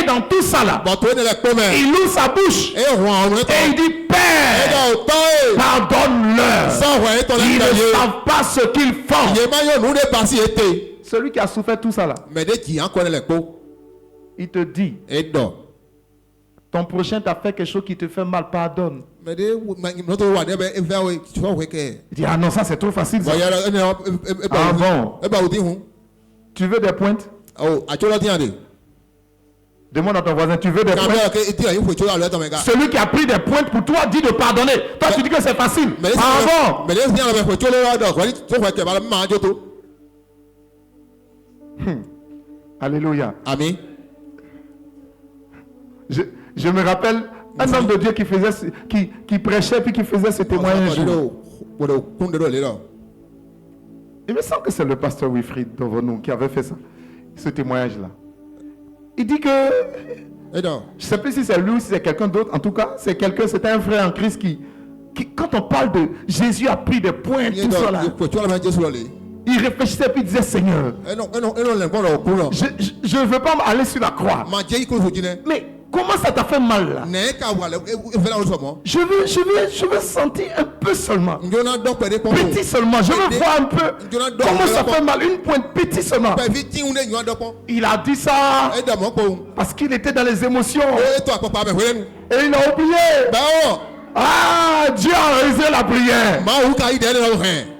dans tout ça là, il ouvre sa bouche et il dit, Père, pardonne-leur. Ils ne savent pas ce qu'ils font. Celui qui a souffert tout ça là, il te dit, ton prochain t'a fait quelque chose qui te fait mal, pardonne. Il dit, ah non, ça c'est trop facile. Ça. Ah bon. Tu veux des pointes? Demande à ton voisin, tu veux des pointes? Celui qui a pris des pointes pour toi dit de pardonner. Toi, tu dis que c'est facile. Avant. Alléluia. Amen. Je me rappelle un homme de Dieu qui prêchait puis qui faisait ce témoignage. Il me semble que c'est le pasteur Wilfried Dovonou qui avait fait ça, ce témoignage-là. Il dit que, je ne sais plus si c'est lui ou si c'est quelqu'un d'autre, en tout cas, c'était un frère en Christ qui, quand on parle de Jésus a pris des points, tout ça là, il réfléchissait puis il disait Seigneur, je ne veux pas aller sur la croix. Mais comment ça t'a fait mal là? Je veux sentir un peu seulement. Petit seulement. Je veux voir un peu comment ça fait mal. Une pointe petit seulement. Il a dit ça parce qu'il était dans les émotions. Et il a oublié. Ah, Dieu a réalisé la prière.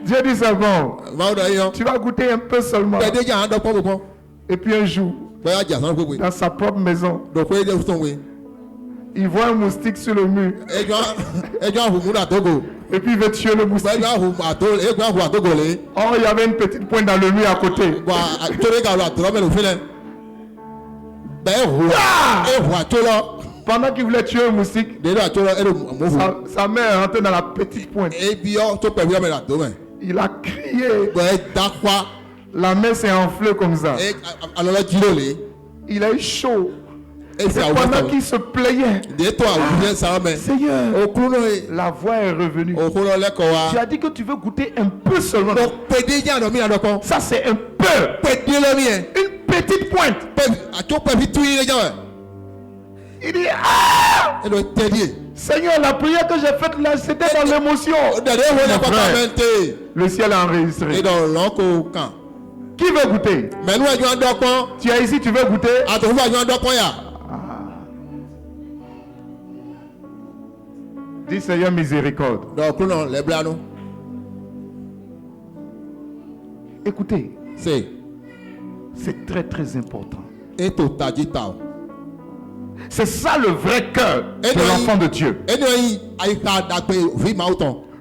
Dieu dit c'est bon. Tu vas goûter un peu seulement. Et puis un jour, dans sa propre maison, il voit un moustique sur le mur. Et puis il veut tuer le moustique. Oh, il y avait une petite pointe dans le mur à côté. Pendant qu'il voulait tuer le moustique, sa mère est rentrée dans la petite pointe. Il a crié. La main s'est enflée comme ça. Il a eu chaud. Et pendant qu'il se plaignait, Seigneur, la voix est revenue. Tu as dit que tu veux goûter un peu seulement. Ça c'est un peu. Une petite pointe. Il dit ah! Seigneur, la prière que j'ai faite là, c'était dans l'émotion. Le ciel a enregistré. Qui veut goûter? Tu es ici, tu veux goûter? Dis Seigneur miséricorde. Écoutez, c'est très très important. C'est ça le vrai cœur de l'enfant de Dieu.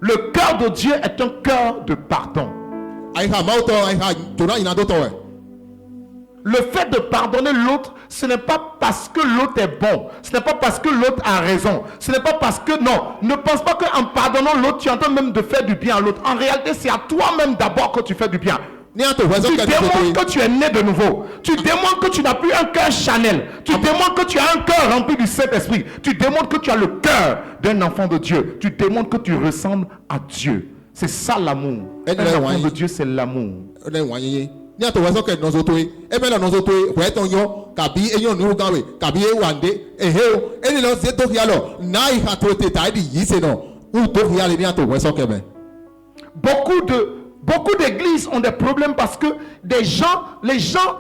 Le cœur de Dieu est un cœur de pardon. Le fait de pardonner l'autre, ce n'est pas parce que l'autre est bon. Ce n'est pas parce que l'autre a raison. Ce n'est pas parce que, non, ne pense pas qu'en pardonnant l'autre, tu es en train même de faire du bien à l'autre. En réalité, c'est à toi-même d'abord que tu fais du bien. Tu démontres que tu es né de nouveau. Tu démontres que tu n'as plus un cœur Chanel. Tu démontres que tu as un cœur rempli du Saint-Esprit. Tu démontres que tu as le cœur d'un enfant de Dieu. Tu démontres que tu ressembles à Dieu. C'est ça l'amour. Un enfant de Dieu, c'est l'amour. Beaucoup d'églises ont des problèmes parce que les gens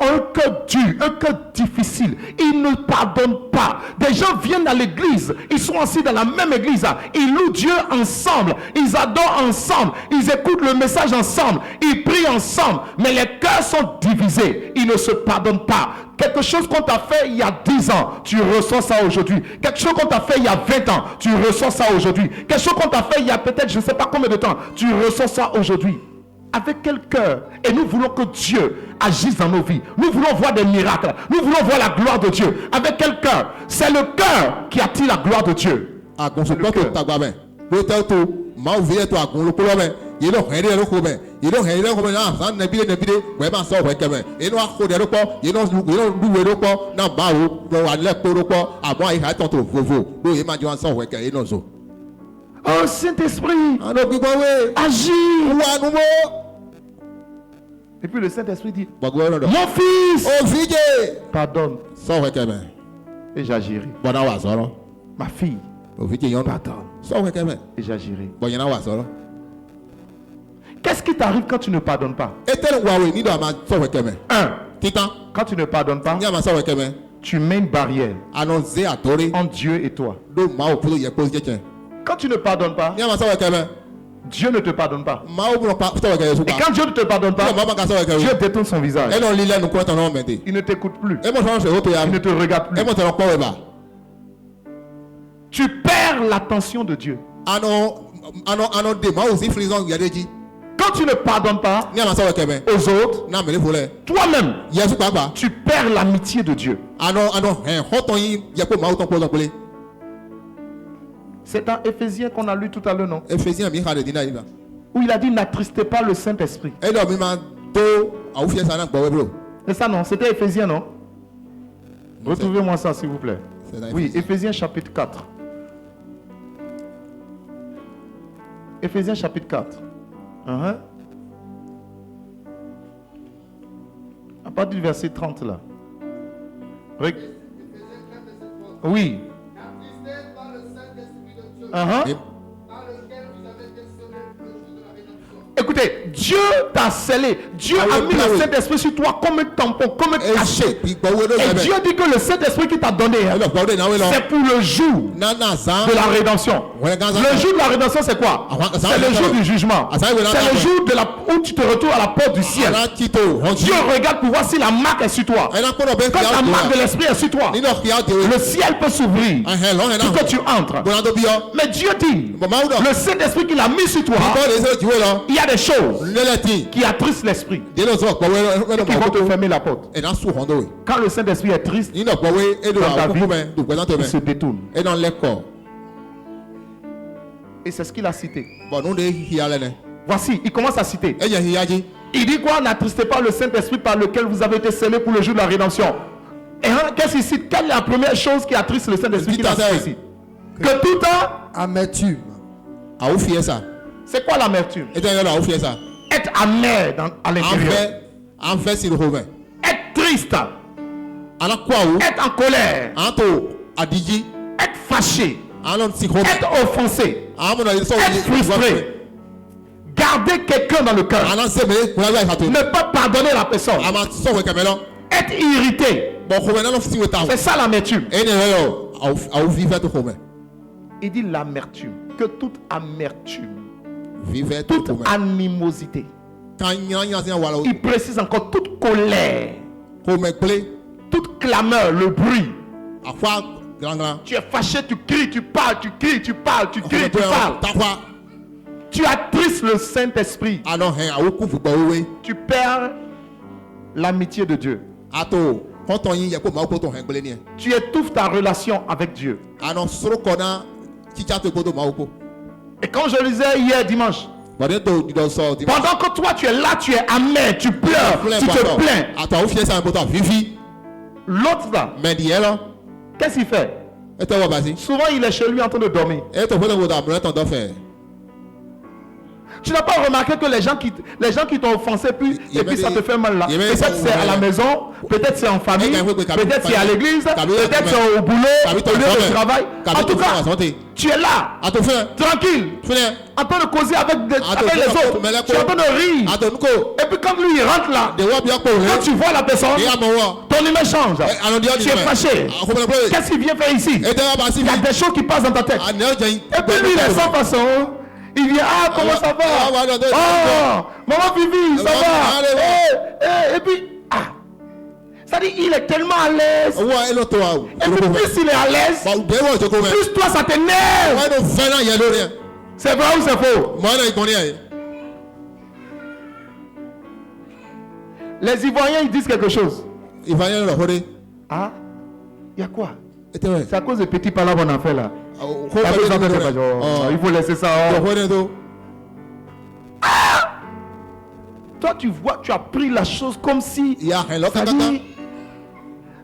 ont un cœur dur, un cœur difficile. Ils ne pardonnent pas. Des gens viennent à l'église, ils sont assis dans la même église, ils louent Dieu ensemble, ils adorent ensemble, ils écoutent le message ensemble, ils prient ensemble, mais les cœurs sont divisés, ils ne se pardonnent pas. Quelque chose qu'on t'a fait il y a 10 ans, tu ressens ça aujourd'hui. Quelque chose qu'on t'a fait il y a 20 ans, tu ressens ça aujourd'hui. Quelque chose qu'on t'a fait il y a peut-être je ne sais pas combien de temps, tu ressens ça aujourd'hui. Avec quel cœur? Et nous voulons que Dieu agisse dans nos vies. Nous voulons voir des miracles. Nous voulons voir la gloire de Dieu. Avec quel cœur? C'est le cœur qui attire la gloire de Dieu. Oh Saint-Esprit, agis. Et puis le Saint-Esprit dit, mon fils, pardonne. Et j'agirai. Ma fille, pardonne. Et j'agirai. Qu'est-ce qui t'arrive quand tu ne pardonnes pas? Quand tu ne pardonnes pas, tu mets une barrière entre Dieu et toi. Quand tu ne pardonnes pas, Dieu ne te pardonne pas. Et quand Dieu ne te pardonne pas, Dieu détourne son visage. Il ne t'écoute plus. Il ne te regarde plus. Tu perds l'attention de Dieu. Quand tu ne pardonnes pas aux autres, toi-même, tu perds l'amitié de Dieu. C'est dans Éphésiens qu'on a lu tout à l'heure, non? Où il a dit n'attristez pas le Saint-Esprit. C'est ça, non? C'était Éphésiens, non? Retrouvez-moi ça, s'il vous plaît. Oui, Éphésiens chapitre 4. Éphésiens chapitre 4. À partir du verset 30 là. Oui. Écoutez, Dieu t'a scellé. Dieu a mis le Saint-Esprit sur toi comme un tampon, comme un cachet. Et Dieu dit que le Saint-Esprit qui t'a donné, c'est pour le jour de la rédemption. Le jour de la rédemption, c'est quoi? C'est le jour du jugement. C'est le jour où tu te retrouves à la porte du ciel. Dieu regarde pour voir si la marque est sur toi. Quand la marque de l'Esprit est sur toi, le ciel peut s'ouvrir pour que tu entres. Mais Dieu dit, le Saint-Esprit qu'il a mis sur toi, il y a des choses qui attristent l'esprit et qui vont te fermer la porte. Quand le Saint-Esprit est triste dans ta vie, il se détourne. Et c'est ce qu'il a cité. Voici, il commence à citer. Il dit quoi? N'attristez pas le Saint-Esprit par lequel vous avez été scellés pour le jour de la rédemption. Et qu'est-ce qu'il cite? Quelle est la première chose qui attriste le Saint-Esprit qu'il a cité ici? Que tout amertume. C'est quoi l'amertume? Être amer à l'intérieur. Être triste. Être en colère. Être fâché. Être offensé. Être frustré. Garder quelqu'un dans le cœur. Ne pas pardonner la personne. Être irrité. C'est ça l'amertume. Il dit l'amertume. Que toute amertume, toute animosité. Il précise encore toute colère, toute clameur, le bruit. Tu es fâché, tu cries, tu parles, tu cries, tu parles, tu cries, tu parles. Tu attristes le Saint-Esprit. Tu perds l'amitié de Dieu. Tu étouffes ta relation avec Dieu. Et quand je lisais hier dimanche, pendant que toi tu es là, tu es amer, tu pleures, tu te plains. L'autre là, qu'est-ce qu'il fait? Souvent il est chez lui en train de dormir. Tu n'as pas remarqué que les gens qui t'ont offensé, et puis ça te fait mal là. Peut-être c'est à la maison, peut-être c'est en famille, peut-être c'est à l'église, peut-être c'est au boulot, au lieu de travail. En tout cas, tu es là, tranquille, en train de causer avec les autres. Tu es en train de rire. Et puis quand lui il rentre là, quand tu vois la personne, ton humeur change. Tu es fâché. Qu'est-ce qu'il vient faire ici? Il y a des choses qui passent dans ta tête. Et puis lui il est sans façon. Il vient, comment ça va? Oh, maman Vivi, ça va? Et puis, ça dit, il est tellement à l'aise. Et puis, plus il est à l'aise, plus toi, ça t'énerve. C'est vrai ou c'est faux? Les Ivoiriens, ils disent quelque chose. Ah, il y a quoi? C'est à cause des petits palabres qu'on a fait là. Il faut laisser ça. Toi, tu vois, tu as pris la chose comme si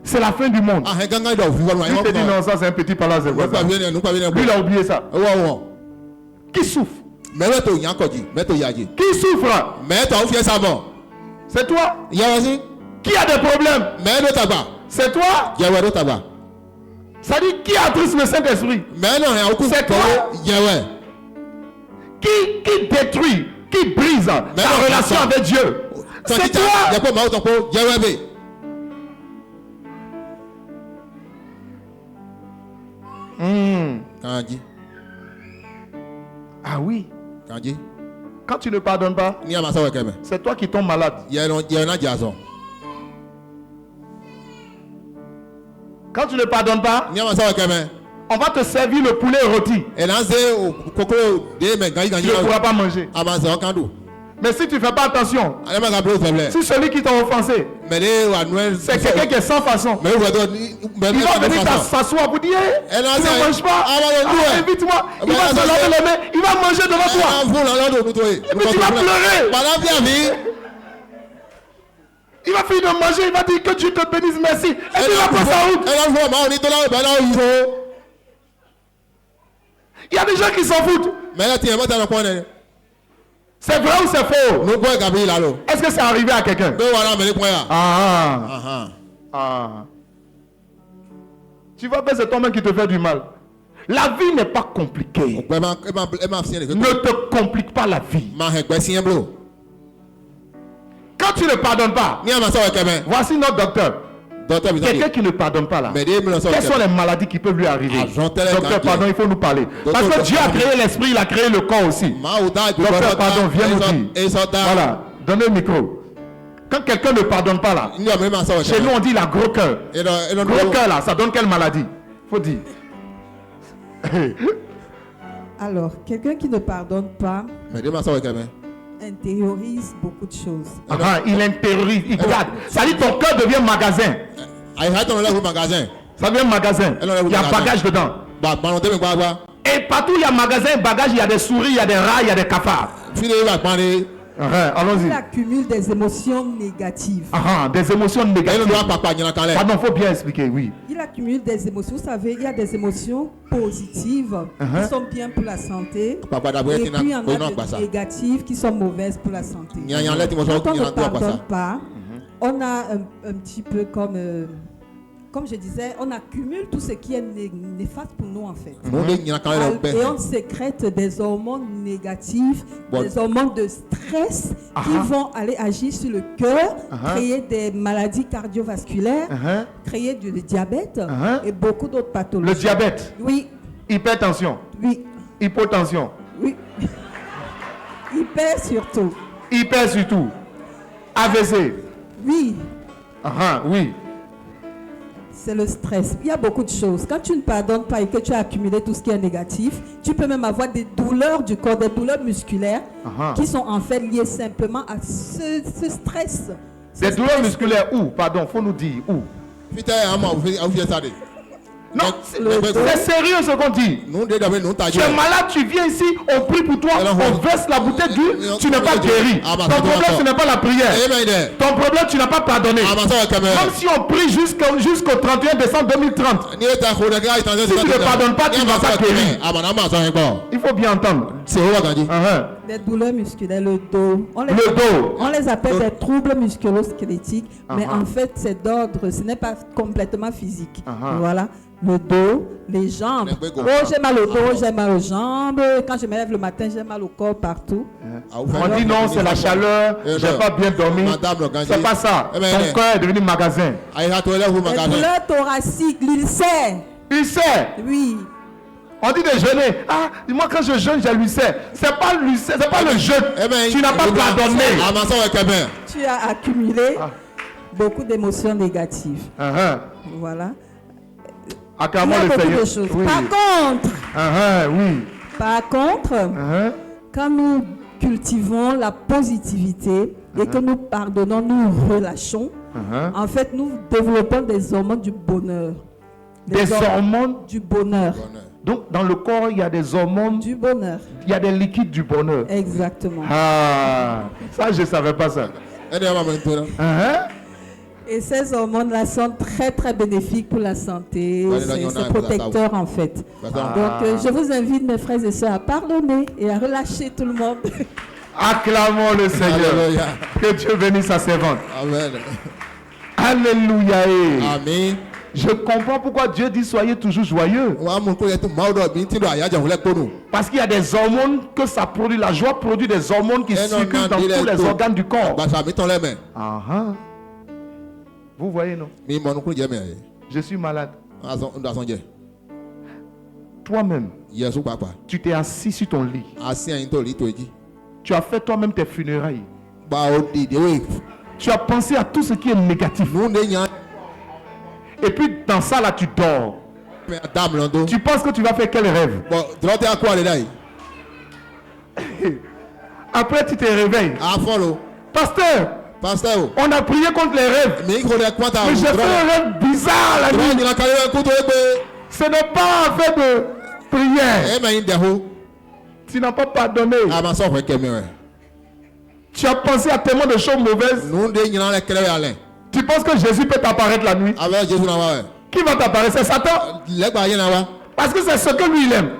c'est la fin du monde. Il te dit non, ça c'est un petit palace. Lui, il a oublié ça. Qui souffre? Qui souffre? C'est toi. Qui a des problèmes? C'est toi. Ça dit qui attriste le Saint-Esprit? C'est toi. Qui détruit, qui brise ta relation avec Dieu? C'est toi. Ah oui. Quand tu ne pardonnes pas, c'est toi qui tombes malade. Quand tu ne pardonnes pas, on va te servir le poulet rôti. Tu ne pourras pas manger. Mais si tu ne fais pas attention, si celui qui t'a offensé, c'est quelqu'un qui est sans façon, il va venir s'asseoir pour dire tu ne manges pas, invite-moi. Il va se laver les mains, il va manger devant toi. Et puis tu vas pleurer. Il va finir de manger, il va dire que Dieu te bénisse, merci. Et puis il va passer en route. Il y a des gens qui s'en foutent. C'est vrai ou c'est faux? Est-ce que c'est arrivé à quelqu'un? Tu vois, c'est toi-même qui te fait du mal. La vie n'est pas compliquée. Ne te complique pas la vie. Quand tu ne pardonnes pas, voici notre docteur. Quelqu'un qui ne pardonne pas là. Quelles sont les maladies qui peuvent lui arriver? Docteur, pardon, il faut nous parler. Parce que Dieu a créé l'esprit, il a créé le corps aussi. Docteur, pardon, viens nous dire. Voilà, donnez le micro. Quand quelqu'un ne pardonne pas là, chez nous on dit il a gros cœur. Gros cœur là, ça donne quelle maladie? Faut dire. Alors, quelqu'un qui ne pardonne pas intériorise beaucoup de choses. Il intériorise, il garde. Ça dit ton cœur devient magasin. Ça devient magasin. Il y a bagage dedans. Et partout il y a magasin, bagage, il y a des souris, il y a des rats, il y a des cafards. Allons-y. Il accumule des émotions négatives. Des émotions négatives. Pardon, il faut bien expliquer, oui. Il accumule des émotions. Vous savez, il y a des émotions positives qui sont bien pour la santé. Et puis il y en a des négatives qui sont mauvaises pour la santé. Quand on ne pardonne pas, on a un petit peu comme je disais, on accumule tout ce qui est néfaste pour nous en fait. Et on sécrète des hormones négatives, des hormones de stress qui vont aller agir sur le cœur, créer des maladies cardiovasculaires, créer du diabète et beaucoup d'autres pathologies. Le diabète? Oui. Hypertension? Oui. Hypotension? Oui. Hyper surtout. Hyper surtout. AVC? Oui. Oui. C'est le stress. Il y a beaucoup de choses. Quand tu ne pardonnes pas et que tu as accumulé tout ce qui est négatif, tu peux même avoir des douleurs du corps, des douleurs musculaires qui sont en fait liées simplement à ce stress. Des douleurs musculaires où? Pardon, faut nous dire où? Non, c'est sérieux ce qu'on dit. Tu es malade, tu viens ici, on prie pour toi, on verse la bouteille d'huile, tu n'es pas guéri. Ton problème, ce n'est pas la prière. Ton problème, tu n'as pas pardonné. Même si on prie jusqu'au 31 décembre 2030, si tu ne pardonnes pas, tu ne vas pas guérir. Il faut bien entendre. Des douleurs musculaires, le dos. On les appelle des troubles musculo-squelettiques, mais en fait, c'est d'ordre, ce n'est pas complètement physique. Voilà. Le dos, les jambes. Oh, j'ai mal au dos, j'ai mal aux jambes. Quand je me lève le matin, j'ai mal au corps partout. On dit non, c'est la chaleur, j'ai pas bien dormi. C'est pas ça. Ton corps est devenu magasin. Les douleurs thoraciques, l'ulcère. Ulcère? Oui. On dit de jeûner. Moi quand je jeûne, j'ai l'ulcère. C'est pas l'ulcère, c'est pas le jeûne. Tu n'as pas pardonné. Tu as accumulé beaucoup d'émotions négatives. Voilà. Il y a beaucoup de choses. Oui. Par contre, quand nous cultivons la positivité et que nous pardonnons, nous relâchons, en fait, nous développons des hormones du bonheur. Des hormones du bonheur. Donc, dans le corps, il y a des hormones du bonheur. Il y a des liquides du bonheur. Exactement. Ça, je ne savais pas ça. Et ces hormones-là sont très très bénéfiques pour la santé. C'est protecteur en fait. Donc je vous invite mes frères et sœurs à pardonner et à relâcher tout le monde. Acclamons le Seigneur. Alléluia. Que Dieu bénisse sa servante. Amen. Alléluia. Amen. Je comprends pourquoi Dieu dit soyez toujours joyeux. Parce qu'il y a des hormones que ça produit. La joie produit des hormones qui circulent dans tous les organes du corps. Vous voyez, non? Je suis malade. Toi-même, Tu t'es assis sur ton lit. Tu as fait toi-même tes funérailles. Tu as pensé à tout ce qui est négatif. Et puis dans ça là tu dors. Tu penses que tu vas faire quel rêve? Après tu te réveilles. Pasteur, on a prié contre les rêves. Mais j'ai fait un rêve bizarre la nuit. Ce n'est pas un fait de prière. Tu n'as pas pardonné. Tu as pensé à tellement de choses mauvaises. Tu penses que Jésus peut t'apparaître la nuit? Qui va t'apparaître? C'est Satan. Parce que c'est ce que lui il aime.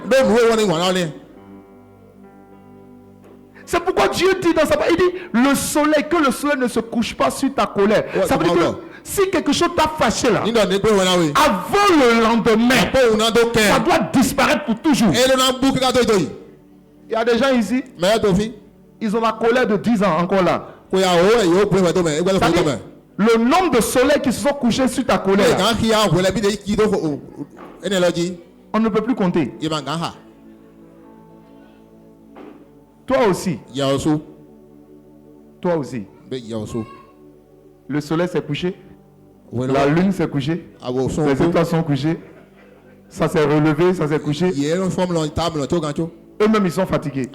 C'est pourquoi Dieu dit dans sa parole, il dit le soleil, que le soleil ne se couche pas sur ta colère. Ça veut dire que si quelque chose t'a fâché là, avant le lendemain, ça doit disparaître pour toujours. Il y a des gens ici, ils ont la colère de 10 ans encore là. Le nombre de soleils qui se sont couchés sur ta colère, on ne peut plus compter. Toi aussi. Toi aussi. Le soleil s'est couché. La lune s'est couchée. Les étoiles sont couchées. Ça s'est relevé, ça s'est couché. Eux-mêmes, ils sont fatigués.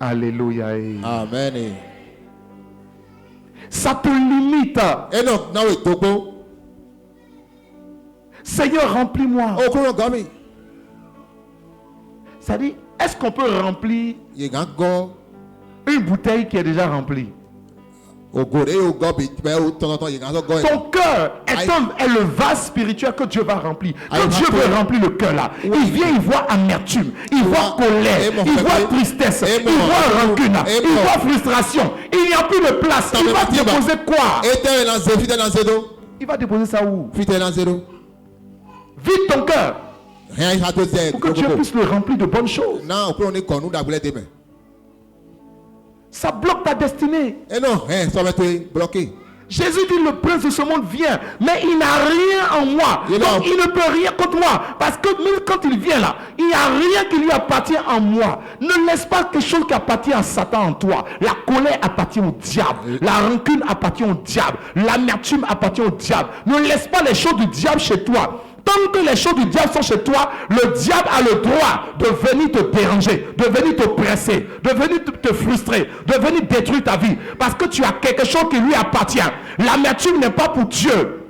Alléluia. Amen. Ça te limite. Seigneur, remplis-moi. Ça dit, est-ce qu'on peut remplir une bouteille qui est déjà remplie? Ton cœur est le vase spirituel que Dieu va remplir. Quand Dieu veut remplir le cœur là, il vient, il voit amertume, il voit colère, il voit tristesse, il voit rancune, il voit frustration. Il n'y a plus de place. Il va déposer quoi? Il va déposer ça où? Vide ton cœur. Pour que Dieu puisse le remplir de bonnes choses. Ça bloque ta destinée. Jésus dit le prince de ce monde vient, mais il n'a rien en moi. Donc il ne peut rien contre moi. Parce que même quand il vient là, il n'y a rien qui lui appartient en moi. Ne laisse pas quelque chose qui appartient à Satan en toi. La colère appartient au diable. La rancune appartient au diable. L'amertume appartient au diable. Ne laisse pas les choses du diable chez toi. Tant que les choses du diable sont chez toi, le diable a le droit de venir te déranger, de venir te presser, de venir te frustrer, de venir détruire ta vie. Parce que tu as quelque chose qui lui appartient. L'amertume n'est pas pour Dieu.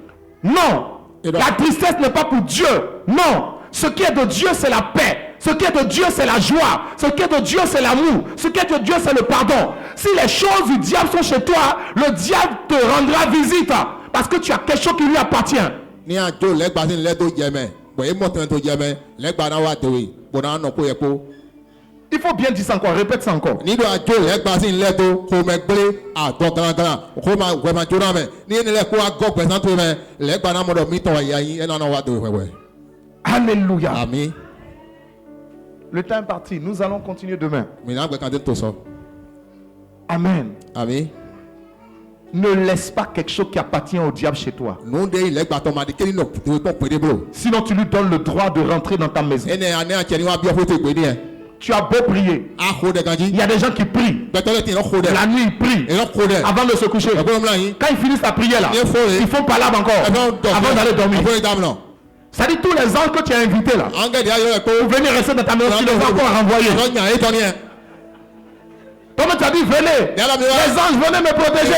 Non. La tristesse n'est pas pour Dieu. Non. Ce qui est de Dieu, c'est la paix. Ce qui est de Dieu, c'est la joie. Ce qui est de Dieu, c'est l'amour. Ce qui est de Dieu, c'est le pardon. Si les choses du diable sont chez toi, le diable te rendra visite. Parce que tu as quelque chose qui lui appartient. Il faut bien dire ça encore, répète ça encore. Alléluia. Amen. Le temps est parti, nous allons continuer demain. Amen. Amen. Ne laisse pas quelque chose qui appartient au diable chez toi. Sinon tu lui donnes le droit de rentrer dans ta maison. Tu as beau prier. Il y a des gens qui prient. La nuit ils prient. Avant de se coucher. Quand ils finissent la prière là, ils font palabre encore. Avant d'aller dormir. Ça dit tous les anges que tu as invités là, pour venir rester dans ta maison, tu les as encore renvoyés. Comme tu as dit, venez. Les anges venaient me protéger.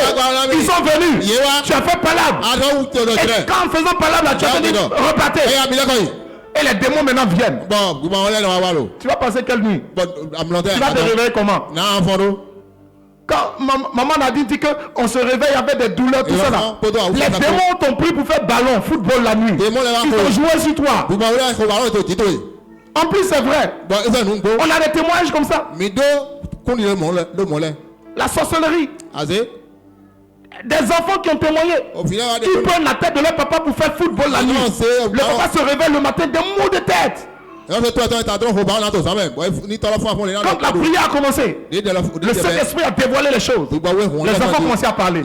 Ils sont venus. Tu as fait palabre. Et quand en faisant palabre, là, tu as dit, repartez. Et les démons maintenant viennent. Tu vas passer quelle nuit? Tu vas te réveiller comment? Quand maman a dit qu'on se réveille avec des douleurs, tout ça là. Les démons t'ont pris pour faire ballon, football la nuit. Ils ont joué sur toi. En plus, c'est vrai. On a des témoignages comme ça. La sorcellerie. Des enfants qui ont témoigné. Ils prennent la tête de leur papa pour faire football la nuit. Le papa se réveille le matin, des maux de tête. Quand la prière a commencé, le Saint-Esprit a dévoilé les choses. Les enfants ont commencé à parler.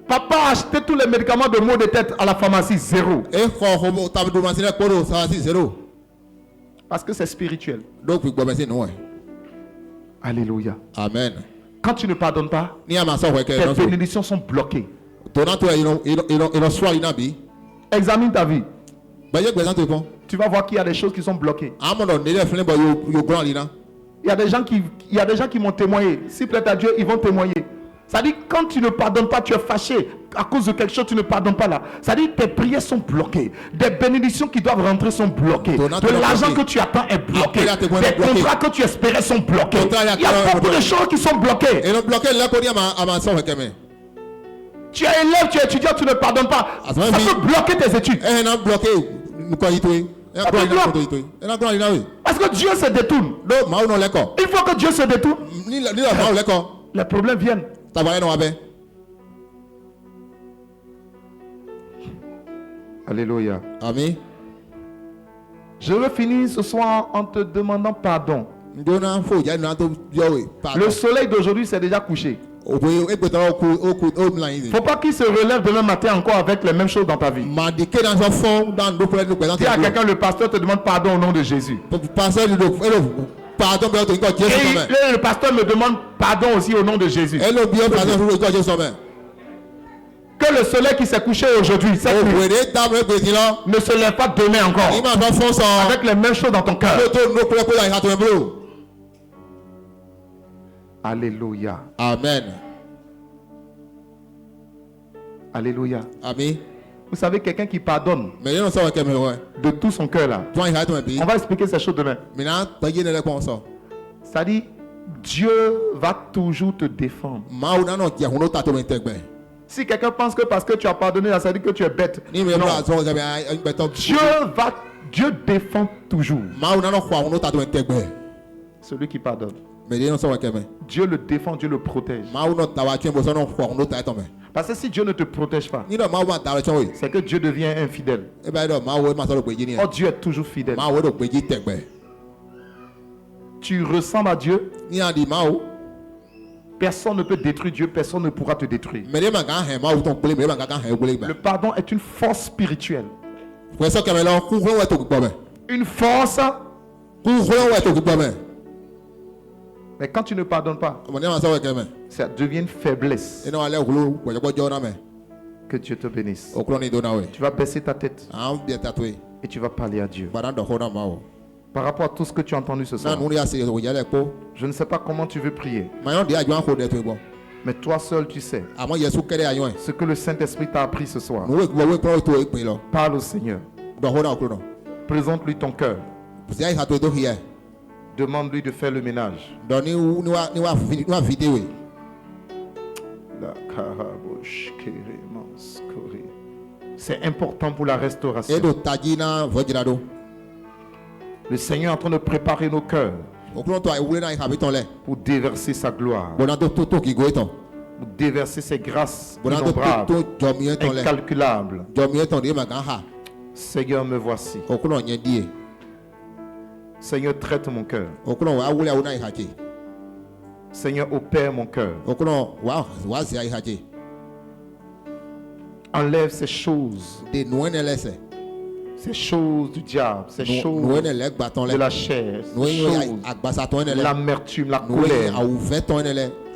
Papa a acheté tous les médicaments de maux de tête à la pharmacie, zéro. Parce que c'est spirituel. Alléluia. Amen. Quand tu ne pardonnes pas, tes bénédictions sont bloquées. Examine ta vie. Tu vas voir qu'il y a des choses qui sont bloquées. Il y a des gens qui m'ont témoigné. S'il plaît à Dieu, ils vont témoigner. Ça dit quand tu ne pardonnes pas, tu es fâché à cause de quelque chose, tu ne pardonnes pas là. Ça dit tes prières sont bloquées. Des bénédictions qui doivent rentrer sont bloquées. De l'argent que tu attends est bloqué. Des contrats que tu espérais sont bloqués. Il y a beaucoup de choses qui sont bloquées. Tu es élève, tu es étudiant, tu ne pardonnes pas. Ça peut bloquer tes études. Parce que Dieu se détourne. Il faut que Dieu se détourne. Les problèmes viennent. Alléluia. Amen. Je veux finir ce soir en te demandant pardon. Le soleil d'aujourd'hui s'est déjà couché. Il ne faut pas qu'il se relève demain matin encore avec les mêmes choses dans ta vie. Dis à quelqu'un, le pasteur te demande pardon au nom de Jésus. Et le pasteur me demande pardon aussi au nom de Jésus. Que le soleil qui s'est couché aujourd'hui ne se lève pas demain encore avec les mêmes choses dans ton cœur. Alléluia. Amen. Alléluia. Amen. Vous savez, quelqu'un qui pardonne de tout son cœur là. On va expliquer ces choses demain. Ça dit, Dieu va toujours te défendre. Si quelqu'un pense que parce que tu as pardonné, ça dit que tu es bête. Non. Dieu défend toujours celui qui pardonne. Dieu le défend, Dieu le protège. Parce que si Dieu ne te protège pas, c'est que Dieu devient infidèle. Oh, Dieu est toujours fidèle. Tu ressembles à Dieu. Personne ne peut détruire Dieu, personne ne pourra te détruire. Le pardon est une force spirituelle. Une force. Mais quand tu ne pardonnes pas, ça devient une faiblesse. Que Dieu te bénisse. Tu vas baisser ta tête et tu vas parler à Dieu. Par rapport à tout ce que tu as entendu ce soir, je ne sais pas comment tu veux prier. Mais toi seul, tu sais ce que le Saint-Esprit t'a appris ce soir. Parle au Seigneur. Présente-lui ton cœur. Demande-lui de faire le ménage. C'est important pour la restauration. Le Seigneur est en train de préparer nos cœurs pour déverser sa gloire, pour déverser ses grâces innombrables, incalculables. Seigneur, me voici. Seigneur, traite mon cœur. Seigneur, opère mon cœur. Enlève ces choses. Ces choses du diable, ces choses de la chair, ces choses, l'amertume, la colère,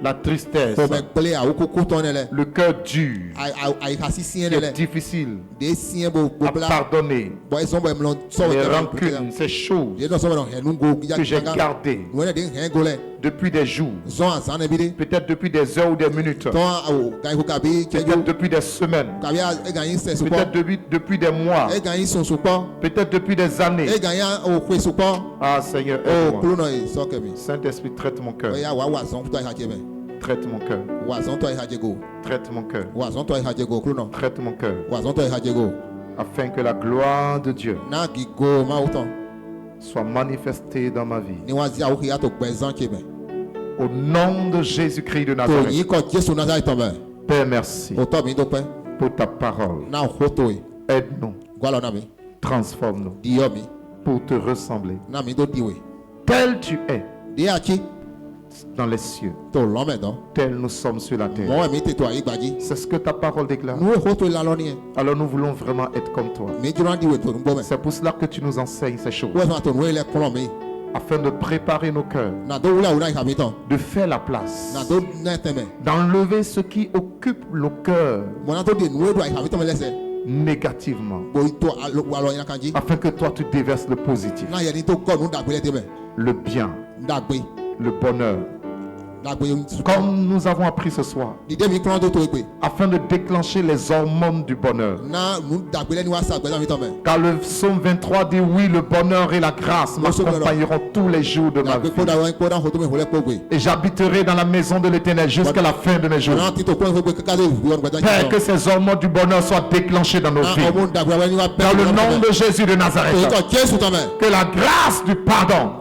la tristesse, le cœur dur, qui est difficile à pardonner, les rancunes, ces choses que j'ai gardées depuis des jours, peut-être depuis des heures ou des minutes, peut-être depuis des semaines, peut-être depuis des mois, peut-être depuis des années. Ah Seigneur, aide-moi. Saint-Esprit, traite mon cœur. Traite mon cœur. Traite mon cœur. Traite mon cœur. Afin que la gloire de Dieu soit manifestée dans ma vie. Au nom de Jésus-Christ de Nazareth. Père, merci pour ta parole. Aide-nous. Transforme-nous pour te ressembler. Tel tu es. dans les cieux. Tels nous sommes sur la terre. C'est ce que ta parole déclare. Alors nous voulons vraiment être comme toi. C'est pour cela que tu nous enseignes ces choses. Afin de préparer nos cœurs, de faire la place, d'enlever ce qui occupe nos cœurs négativement, afin que toi tu déverses le positif, le bien, le bonheur, comme nous avons appris ce soir, afin de déclencher les hormones du bonheur. Car le psaume 23 dit: oui, le bonheur et la grâce m'accompagneront tous les jours de ma vie, et j'habiterai dans la maison de l'Éternel jusqu'à la fin de mes jours. Père, que ces hormones du bonheur soient déclenchées dans nos vies, dans le nom de Jésus de Nazareth. Que la grâce du pardon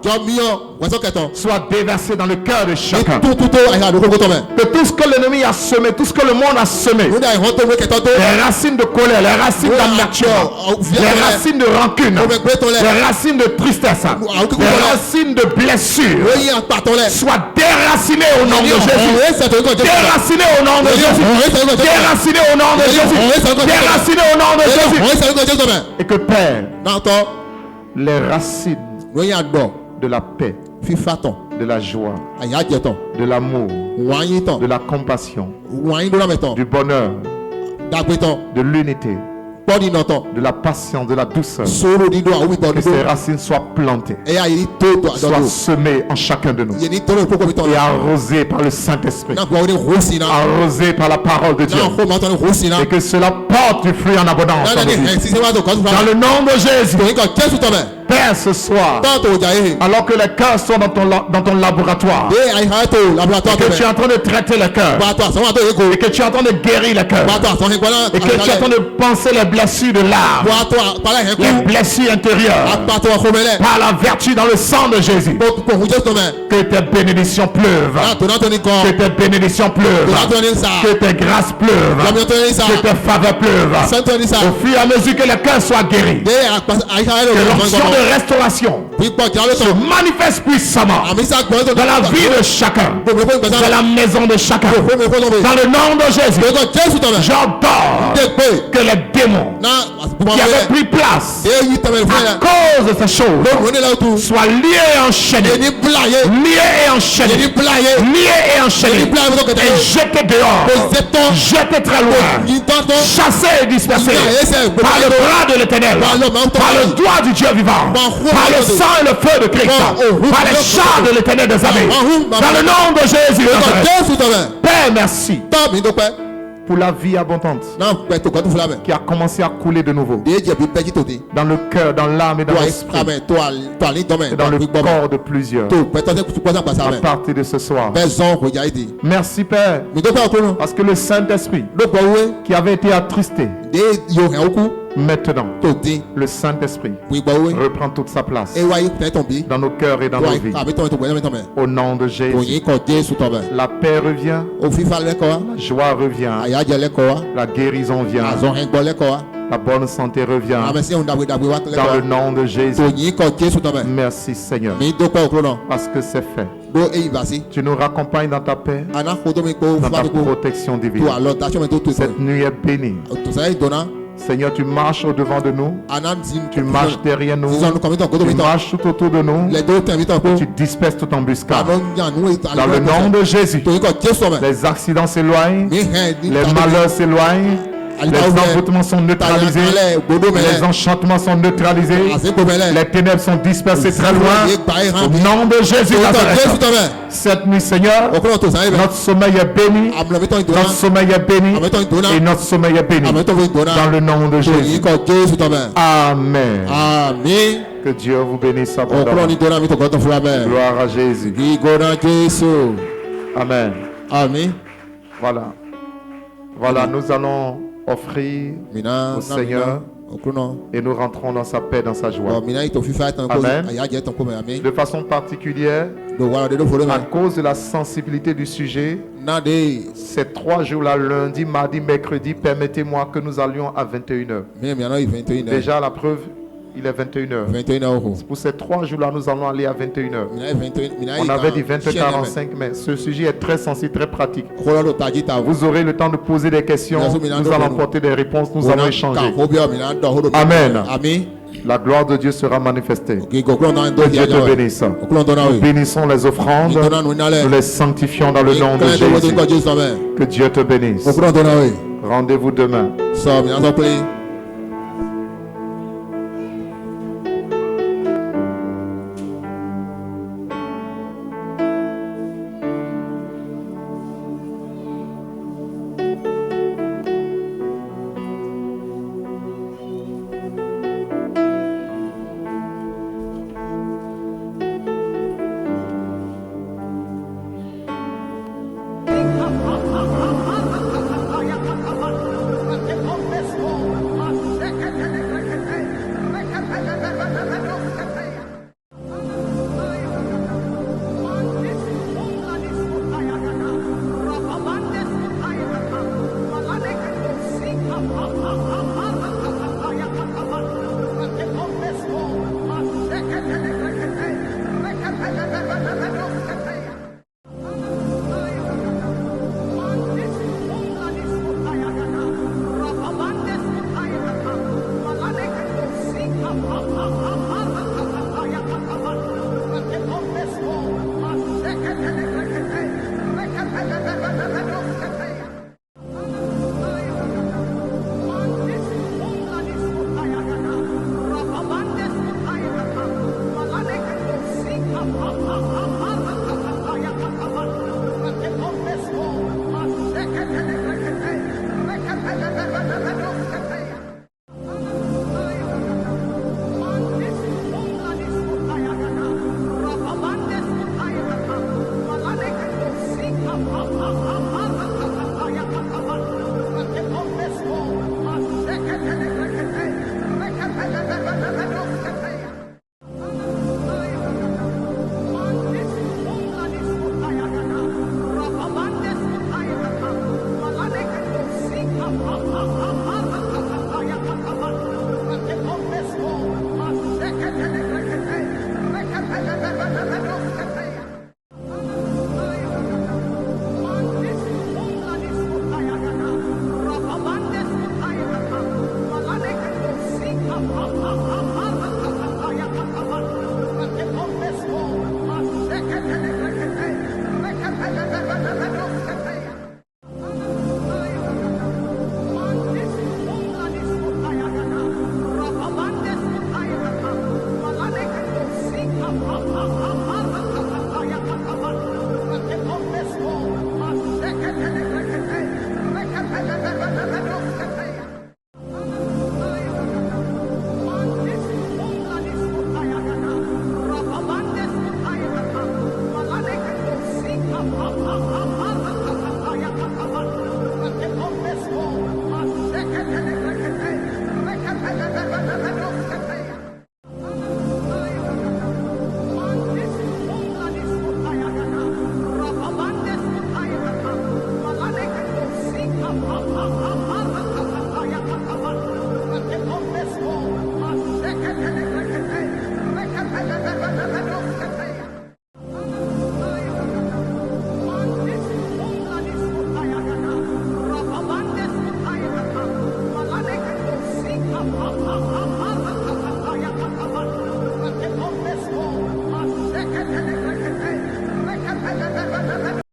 soit déversée dans le cœur de chacun. Que tout ce que l'ennemi a semé, tout ce que le monde a semé, les racines de colère, les racines d'amertume, les racines de rancune, les racines de tristesse, les racines de blessure, soient déracinées au nom de Jésus. Déracinées au nom de Jésus. Déracinées au nom de Jésus. Déracinées au nom de Jésus. Et que Père, les racines de la paix, de la joie, de l'amour, de la compassion, du bonheur, de l'unité, de la patience, de la douceur, que ces racines soient plantées, soient semées en chacun de nous et arrosées par le Saint-Esprit, arrosées par la parole de Dieu, et que cela porte du fruit en abondance dans nos vies. Dans le nom de Jésus. Père, ce soir, alors que les cœurs sont dans ton laboratoire, et que tu es en train de traiter les cœurs, et que tu es en train de guérir les cœurs, et que tu es en train de penser les blessures de l'âme, les blessures intérieures, par la vertu dans le sang de Jésus, que tes bénédictions pleuvent, que tes bénédictions pleuvent, que tes grâces pleuvent, que tes faveurs pleuvent, au fur et à mesure que les cœurs soient guéris, que l'onction de restauration se manifeste puissamment dans la vie de chacun, dans la maison de chacun, dans le nom de Jésus. J'ordonne que les démons qui avaient pris place à cause de ces choses soient liés et enchaînés, liés et enchaînés, liés et enchaînés, et jetés dehors, jetés très loin, chassés et dispersés par le bras de l'Éternel, par le doigt du Dieu vivant, par le sang et le feu de Christ, par les chars de l'Éternel des armées, dans le nom de Jésus. Père, merci pour la vie abondante qui a commencé à couler de nouveau dans le cœur, dans l'âme et dans l'esprit, et dans le corps de plusieurs à partir de ce soir. Merci Père, parce que le Saint-Esprit qui avait été attristé, maintenant, le Saint-Esprit reprend toute sa place dans nos cœurs et dans nos vies. Au nom de Jésus, la paix revient, la joie revient, la guérison vient, la bonne santé revient. Dans le nom de Jésus. Merci Seigneur, parce que c'est fait. Tu nous raccompagnes dans ta paix, dans ta protection divine. Cette nuit est bénie. Seigneur, tu marches au-devant de nous, tu marches derrière nous, tu marches tout autour de nous, tu disperses toute embuscade. Dans le nom de Jésus, les accidents s'éloignent, les malheurs s'éloignent, les envoûtements sont neutralisés, les enchantements sont neutralisés, les ténèbres sont dispersées très loin. Au nom de Jésus Nazareth. Cette nuit, Seigneur, notre sommeil est béni, notre sommeil est béni, et notre sommeil est béni. Dans le nom de Jésus. Amen. Que Dieu vous bénisse abondamment. Gloire à Jésus. Amen. Amen. Voilà, nous allons offrir au Seigneur et nous rentrons dans sa paix, dans sa joie. Amen. De façon particulière, à cause de la sensibilité du sujet, ces 3 jours-là, lundi, mardi, mercredi, permettez-moi que nous allions à 21h. Déjà, la preuve, Il est 21h. Pour ces 3 jours-là, nous allons aller à 21h. On avait dit 20h45, mais ce sujet est très sensible, très pratique. Vous aurez le temps de poser des questions. Nous allons apporter des réponses. Nous allons échanger. Amen. La gloire de Dieu sera manifestée. Que Dieu te bénisse. Nous bénissons les offrandes. Nous les sanctifions dans le nom de Jésus. Que Dieu te bénisse. Rendez-vous demain.